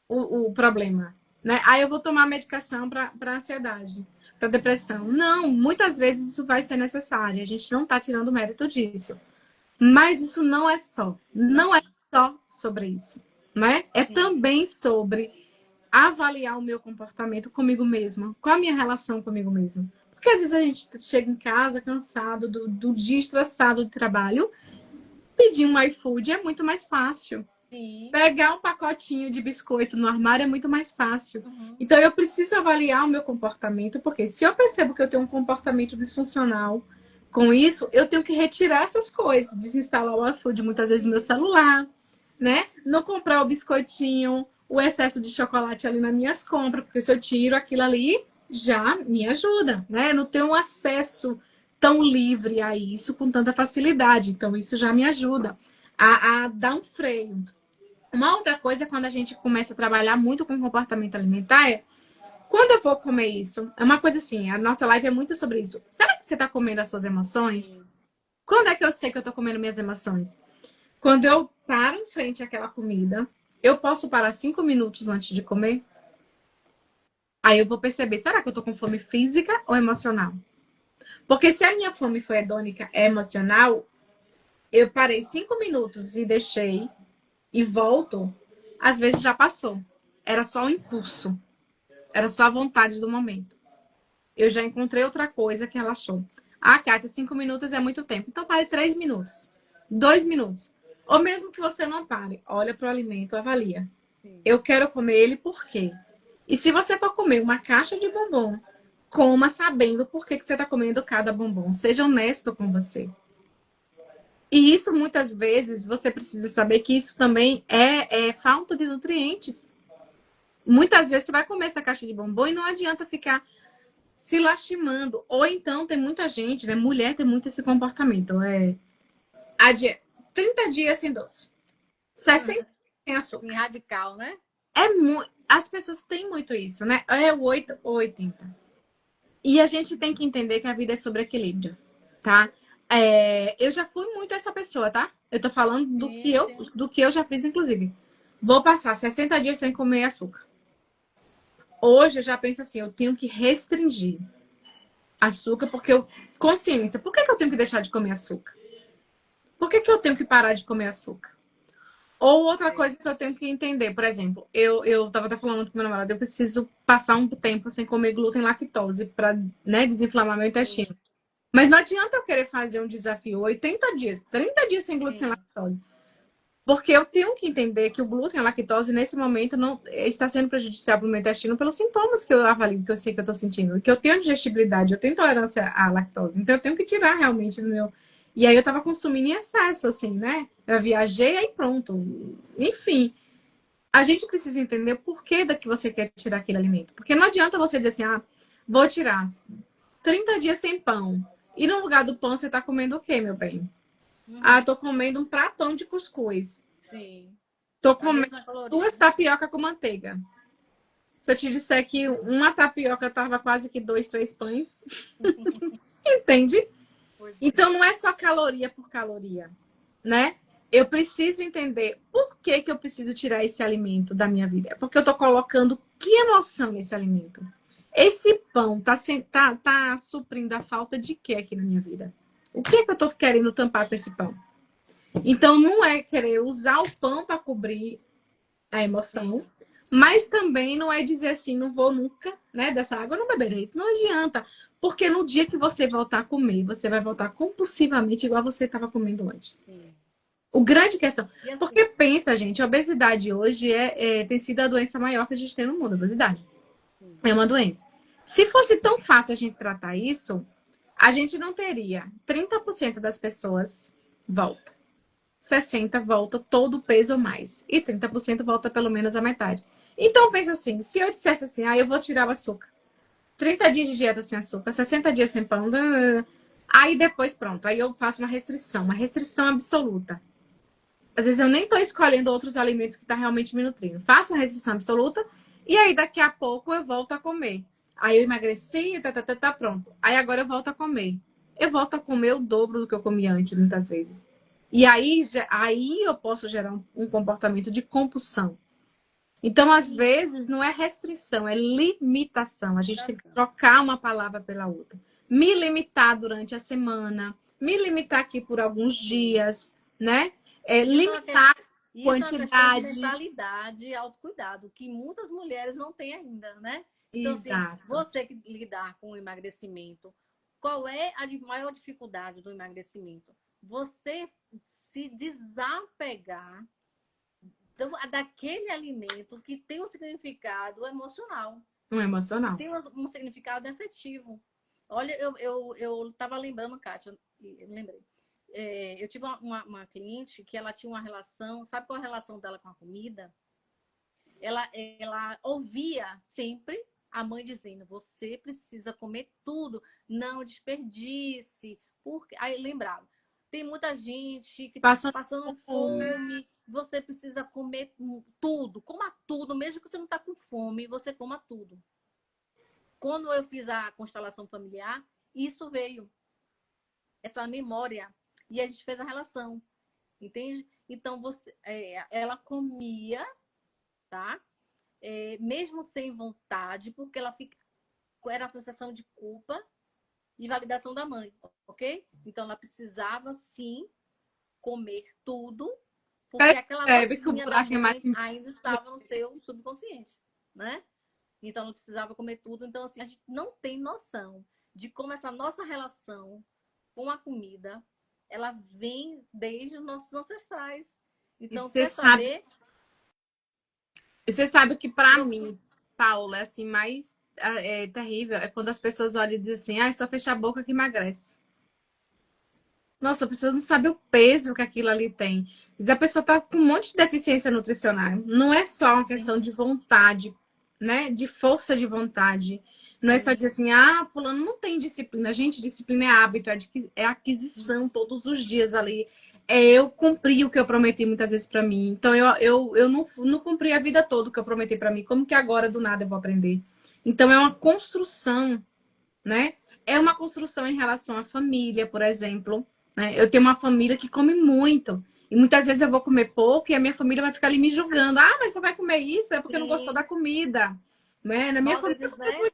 o problema, né? Aí eu vou tomar medicação para ansiedade, para depressão. Não, muitas vezes isso vai ser necessário. A gente não está tirando o mérito disso. Mas isso não é não, só sobre isso, né? É sim, também sobre avaliar o meu comportamento comigo mesma, qual a minha relação comigo mesma. Porque às vezes a gente chega em casa cansado do dia estressado do trabalho, pedir um iFood é muito mais fácil. sim, Pegar um pacotinho de biscoito no armário é muito mais fácil. uhum, Então eu preciso avaliar o meu comportamento, porque se eu percebo que eu tenho um comportamento disfuncional com isso, eu tenho que retirar essas coisas, desinstalar o iFood muitas vezes no meu sim, celular, né? Não comprar o biscoitinho, o excesso de chocolate ali nas minhas compras, porque se eu tiro aquilo ali, já me ajuda, né? Eu não tenho um acesso tão livre a isso com tanta facilidade. Então isso já me ajuda a dar um freio. Uma outra coisa é quando a gente começa a trabalhar muito com comportamento alimentar, quando eu vou comer isso, é uma coisa assim, a nossa live é muito sobre isso. Será que você está comendo as suas emoções? sim. Quando é que eu sei que eu estou comendo minhas emoções? Quando eu paro em frente àquela comida, eu posso parar 5 minutos antes de comer? Aí eu vou perceber, será que eu estou com fome física ou emocional? Porque se a minha fome foi hedônica, é emocional, eu parei 5 minutos e deixei e volto, às vezes já passou. Era só um impulso. Era só a vontade do momento. Eu já encontrei outra coisa que relaxou. Ah, Kátia, 5 minutos é muito tempo. Então pare 3 minutos. 2 minutos. Ou mesmo que você não pare, olha para o alimento, avalia. Sim. Eu quero comer ele por quê? E se você for comer uma caixa de bombom, coma sabendo por que você está comendo cada bombom. Seja honesto com você. E isso, muitas vezes, você precisa saber que isso também é falta de nutrientes. Muitas vezes você vai comer essa caixa de bombom e não adianta ficar se lastimando. Ou então tem muita gente, né? Mulher tem muito esse comportamento. 30 dias sem doce. 60 sem Sim, açúcar. radical, né? As pessoas têm muito isso, né? É o 8 ou 80. E a gente tem que entender que a vida é sobre equilíbrio, tá? Eu já fui muito essa pessoa, tá? Eu tô falando do que Sim, eu, sim. do que eu já fiz, inclusive. Vou passar 60 dias sem comer açúcar. Hoje eu já penso assim, eu tenho que restringir açúcar porque eu. Consciência, por que, que eu tenho que deixar de comer açúcar? Por que, que eu tenho que parar de comer açúcar? Ou outra É. coisa que eu tenho que entender, por exemplo, eu tava até falando com meu namorado, eu preciso passar um tempo sem comer glúten e lactose para, né, desinflamar meu Sim. intestino. Mas não adianta eu querer fazer um desafio 80 dias, 30 dias sem glúten, sem Sim, lactose. Porque eu tenho que entender que o glúten e a lactose, nesse momento, não está sendo prejudicial para o meu intestino pelos sintomas que eu avalio, que eu sei que eu estou sentindo. Que eu tenho digestibilidade, eu tenho intolerância à lactose. Então, eu tenho que tirar realmente do meu... E aí, eu estava consumindo em excesso, assim, né? Eu viajei, aí pronto. Enfim, a gente precisa entender o porquê da que você quer tirar aquele alimento. Porque não adianta você dizer assim, ah, vou tirar 30 dias sem pão. E no lugar do pão, você está comendo o quê, meu bem? Ah, uhum, tô comendo um pratão de cuscuz. sim. Tô A comendo mesma 2 caloria. tapioca com manteiga. Se eu te disser que uma tapioca tava quase que 2, 3 pães, entende? Pois é. Então não é só caloria por caloria, né? Eu preciso entender por que que eu preciso tirar esse alimento da minha vida. É porque eu tô colocando que emoção nesse alimento. Esse pão tá suprindo a falta de quê aqui na minha vida? O que é que eu tô querendo tampar com esse pão? Então não é querer usar o pão para cobrir a emoção, Sim, sim. mas também não é dizer assim, não vou nunca, né, dessa água, eu não beberei. Isso não adianta, porque no dia que você voltar a comer, você vai voltar compulsivamente igual você estava comendo antes. Sim. O grande questão, E porque assim, pensa, gente, a obesidade hoje tem sido a doença maior que a gente tem no mundo, a obesidade. sim, É uma doença. Se fosse tão fácil a gente tratar isso, a gente não teria 30% das pessoas volta. 60 volta todo o peso ou mais. E 30% volta pelo menos a metade. Então pensa assim, se eu dissesse assim, ah, eu vou tirar o açúcar. 30 dias de dieta sem açúcar, 60 dias sem pão, aí depois pronto, aí eu faço uma restrição absoluta. Às vezes eu nem estou escolhendo outros alimentos que tá realmente me nutrindo. Faço uma restrição absoluta e aí daqui a pouco eu volto a comer. Aí eu emagreci, tá, pronto. Aí agora eu volto a comer. Eu volto a comer o dobro do que eu comia antes, muitas vezes. E aí eu posso gerar um comportamento de compulsão. Então, às sim, vezes, não é restrição, é limitação. A gente tem que limitação. trocar uma palavra pela outra. Me limitar durante a semana, me limitar aqui por alguns Sim. dias, né? Isso é uma Limitar isso é uma questão de quantidade. mentalidade e autocuidado, que muitas mulheres não têm ainda, né? Então, assim, Exato. você que lidar com o emagrecimento, qual é a maior dificuldade do emagrecimento? Você se desapegar daquele alimento que tem um significado emocional, Um que emocional. tem um significado afetivo. Olha, eu tava lembrando, Kátia, eu lembrei. Eu tive uma cliente que ela tinha uma relação, sabe qual é a relação dela com a comida? Ela ouvia sempre a mãe dizendo: você precisa comer tudo, não desperdice. Porque... Aí lembrava: tem muita gente que está Passando passando fome. fome, você precisa comer tudo, coma tudo, mesmo que você não está com fome, você coma tudo. Quando eu fiz a constelação familiar, isso veio, essa memória, e a gente fez a relação, entende? Então ela comia, tá? Mesmo sem vontade, porque ela fica, era a sensação de culpa e validação da mãe, ok? Então ela precisava sim comer tudo, porque aquela Percebe que o vozinha da buraco é mais mãe embaixo. ainda estava no seu subconsciente, né? Então ela precisava comer tudo. Então, assim, a gente não tem noção de como essa nossa relação com a comida, ela vem desde os nossos ancestrais. E Então, você quer sabe, saber? e você sabe que para Procura. mim, Paula, é assim, mais terrível é quando as pessoas olham e dizem assim, ah, é só fechar a boca que emagrece. Nossa, a pessoa não sabe o peso que aquilo ali tem. Diz a pessoa tá com um monte de deficiência nutricional. Não é só uma questão de Sim, vontade, né? De força de vontade. Não é só dizer sim, assim, ah, fulano não tem disciplina. Gente, disciplina é hábito, é aquisição todos os dias ali. É eu cumprir o que eu prometi muitas vezes para mim. Então eu não cumpri a vida toda o que eu prometi para mim. Como que agora do nada eu vou aprender? Então é uma construção, né? É uma construção em relação à família, por exemplo. Né? Eu tenho uma família que come muito. E muitas vezes eu vou comer pouco e a minha família vai ficar ali me julgando. Ah, mas você vai comer isso? É porque não gostou da sim. comida. Né? Na minha Às família, vezes, né?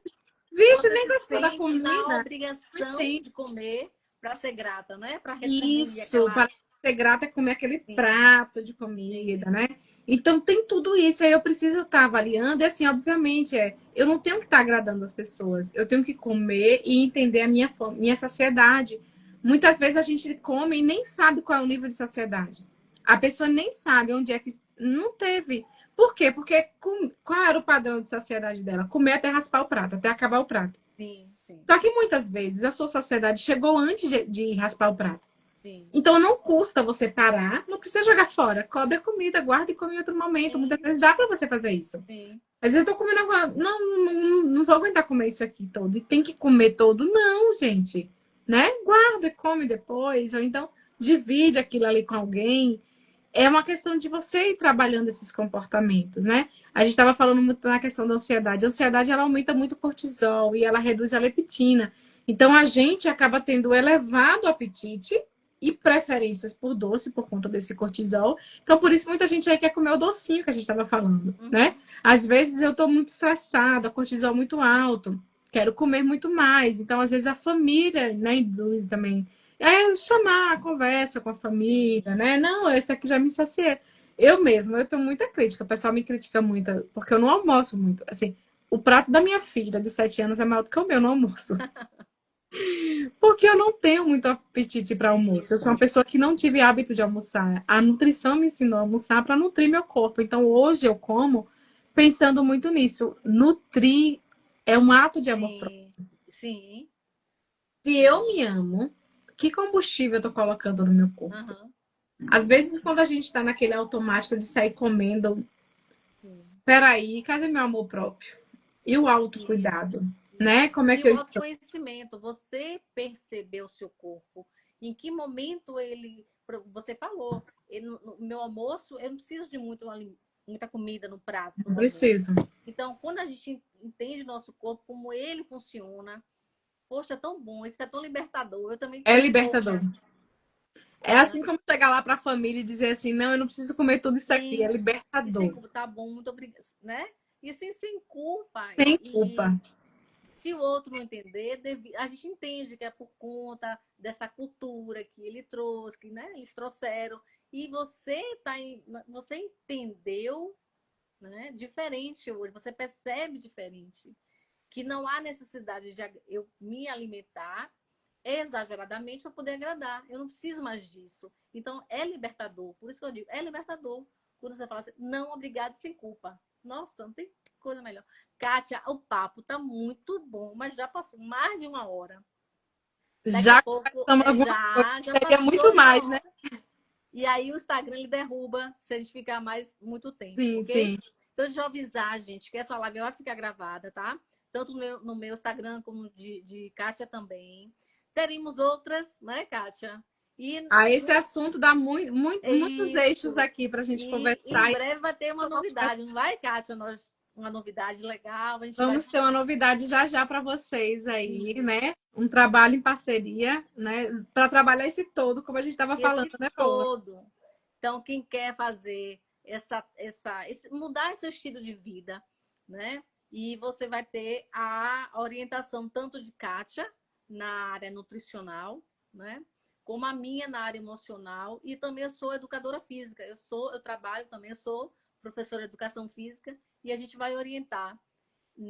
vixe, Você nem se gostou da sente na comida. Não obrigação entende. de comer para ser grata, né? Para retribuir Isso, aquela. para ser grata é comer aquele Sim, prato de comida, sim, né? Então tem tudo isso, aí eu preciso estar avaliando, e assim, obviamente, eu não tenho que estar agradando as pessoas, eu tenho que comer e entender a minha fome, minha saciedade. Muitas vezes a gente come e nem sabe qual é o nível de saciedade. A pessoa nem sabe onde é que não teve. Por quê? Porque qual era o padrão de saciedade dela? Comer até raspar o prato, até acabar o prato. sim, sim, Só que muitas vezes a sua saciedade chegou antes de raspar o prato. sim. Então não custa você parar, não precisa jogar fora. Cobre a comida, guarda e come em outro momento. Muitas vezes Isso, dá para você fazer isso. sim, Às vezes eu tô comendo agora, não vou aguentar comer isso aqui todo. E tem que comer todo. Não, gente. Né? Guarda e come depois. Ou então divide aquilo ali com alguém. É uma questão de você ir trabalhando esses comportamentos, né? A gente estava falando muito na questão da ansiedade. A ansiedade, ela aumenta muito o cortisol e ela reduz a leptina. Então, a gente acaba tendo elevado apetite e preferências por doce por conta desse cortisol. Então, por isso, muita gente aí quer comer o docinho que a gente estava falando, né? uhum, Às vezes, eu estou muito estressada, cortisol muito alto, quero comer muito mais. Então, às vezes, a família, né, induz também chamar a conversa com a sim. família, né? Não, esse aqui já me saciei. Eu mesma, eu tenho muita crítica. O pessoal me critica muito, porque eu não almoço muito. Assim, o prato da minha filha de 7 anos é maior do que o meu no almoço. Porque eu não tenho muito apetite para almoço. Eu sou uma Isso, pessoa que não tive hábito de almoçar. A nutrição me ensinou a almoçar para nutrir meu corpo. Então hoje eu como pensando muito nisso. Nutrir é um ato de amor próprio. sim, sim, Se eu sim, me amo, que combustível eu tô colocando no meu corpo? aham, Às vezes, quando a gente tá naquele automático de sair comendo, sim. peraí, cadê meu amor próprio? E o Isso, autocuidado, isso. né? Como é E que o eu estou? autoconhecimento, você percebeu o seu corpo, em que momento ele, você falou, no meu almoço, eu não preciso de muita comida no prato Não no almoço. preciso. Então, quando a gente entende nosso corpo, como ele funciona, poxa, é tão bom, isso é tão libertador. Eu também É tenho, libertador. poxa, É né? assim como chegar lá para a família e dizer assim: não, eu não preciso comer tudo isso aqui. É Isso. E sem libertador. culpa, tá bom, muito obrigada, né? E assim, sem culpa. Sem E culpa. se o outro não entender, a gente entende que é por conta dessa cultura que ele trouxe, que né, eles trouxeram. E você entendeu, né, diferente hoje, você percebe diferente. Que não há necessidade de eu me alimentar exageradamente para poder agradar. Eu não preciso mais disso. Então, é libertador. Por isso que eu digo, é libertador. Quando você fala assim, não, obrigado, sem culpa. Nossa, não tem coisa melhor. Kátia, o papo tá muito bom, mas já passou mais de uma hora. Daqui a Já pouco, conversamos alguma coisa, já seria passou muito de uma mais, né? hora. E aí o Instagram ele derruba se a gente ficar mais muito tempo, Sim, ok? sim. Então, deixa eu avisar, gente, que essa live vai ficar gravada, tá? Tanto no meu Instagram como de Kátia também. Teremos outras, né, Kátia? E Esse assunto dá é muitos eixos isso. aqui para a gente E em conversar. E breve vai ter uma novidade, não vai, Kátia? Uma novidade legal. A gente vai. vamos ter uma novidade já já para vocês aí, né? Isso. Um trabalho em parceria, né? Para trabalhar esse todo, como a gente estava E falando, esse né, Paula? todo. Então, quem quer fazer mudar seu estilo de vida, né? E você vai ter a orientação tanto de Kátia na área nutricional, né? Como a minha na área emocional e também eu sou educadora física. Eu trabalho também, eu sou professora de educação física e a gente vai orientar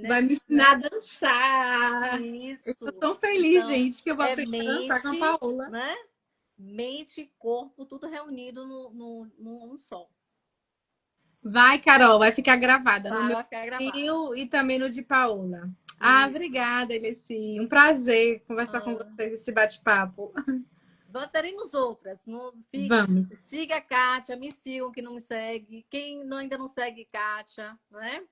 Vai me nesses, ensinar a né? dançar. Eu estou Isso. tão feliz, Então, gente, que eu vou é aprender a dançar com a mente, Paola. né? Mente e corpo, tudo reunido num só. Vai, Carol, vai ficar gravada no meu Vai ficar gravada. perfil e também no de Paola. Ah, Isso. obrigada, Eleci. Um prazer conversar com Ah, vocês, esse bate-papo. teremos outras. Vamos. Siga a Kátia, me sigam que não me segue. Quem ainda não segue Kátia, né?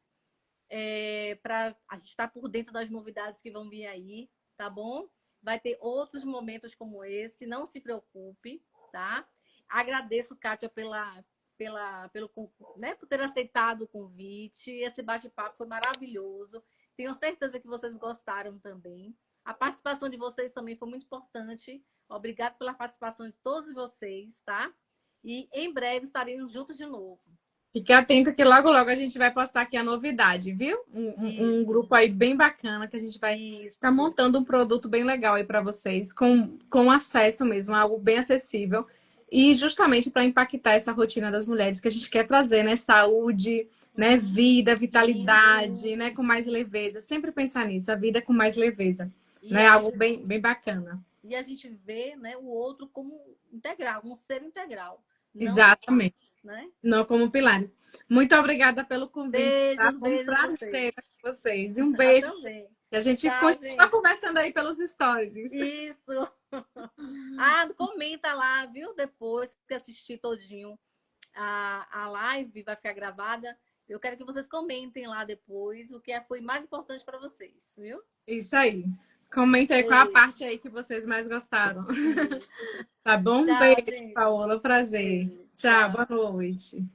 Para a gente estar por dentro das novidades que vão vir aí, tá bom? Vai ter outros momentos como esse, não se preocupe, tá? Agradeço, Kátia, né, por ter aceitado o convite. Esse bate-papo foi maravilhoso. Tenho certeza que vocês gostaram também. A participação de vocês também foi muito importante. Obrigado pela participação de todos vocês, tá? E em breve estaremos juntos de novo. Fique atento que logo, logo a gente vai postar aqui a novidade, viu? Um Isso, grupo aí bem bacana que a gente vai estar isso. montando um produto bem legal aí para vocês, com acesso mesmo, algo bem acessível. e justamente para impactar essa rotina das mulheres que a gente quer trazer, né? Saúde, né? Vida, Sim, vitalidade, né? sim, Com mais sim. leveza. Sempre pensar nisso, a vida com mais leveza, E né? a Algo gente, bem, bem bacana. e a gente vê, né, o outro como integral, um ser integral, não como Exatamente. partes, né? Não como pilares. Muito obrigada pelo convite, tá? Beijos, Foi um beijos pra prazer vocês. estar com vocês. E um Ah, beijo. também. E a gente Tchau, continua gente. conversando aí pelos stories. Isso. Ah, comenta lá, viu? Depois que assistir todinho a live, vai ficar gravada. Eu quero que vocês comentem lá depois o que foi mais importante para vocês, viu? Isso aí. Comenta aí qual a Beijo. parte aí que vocês mais gostaram. Isso. Tá bom? Um Tchau, beijo, gente. Paola. Prazer. Beijo. Tchau, boa Tchau. noite.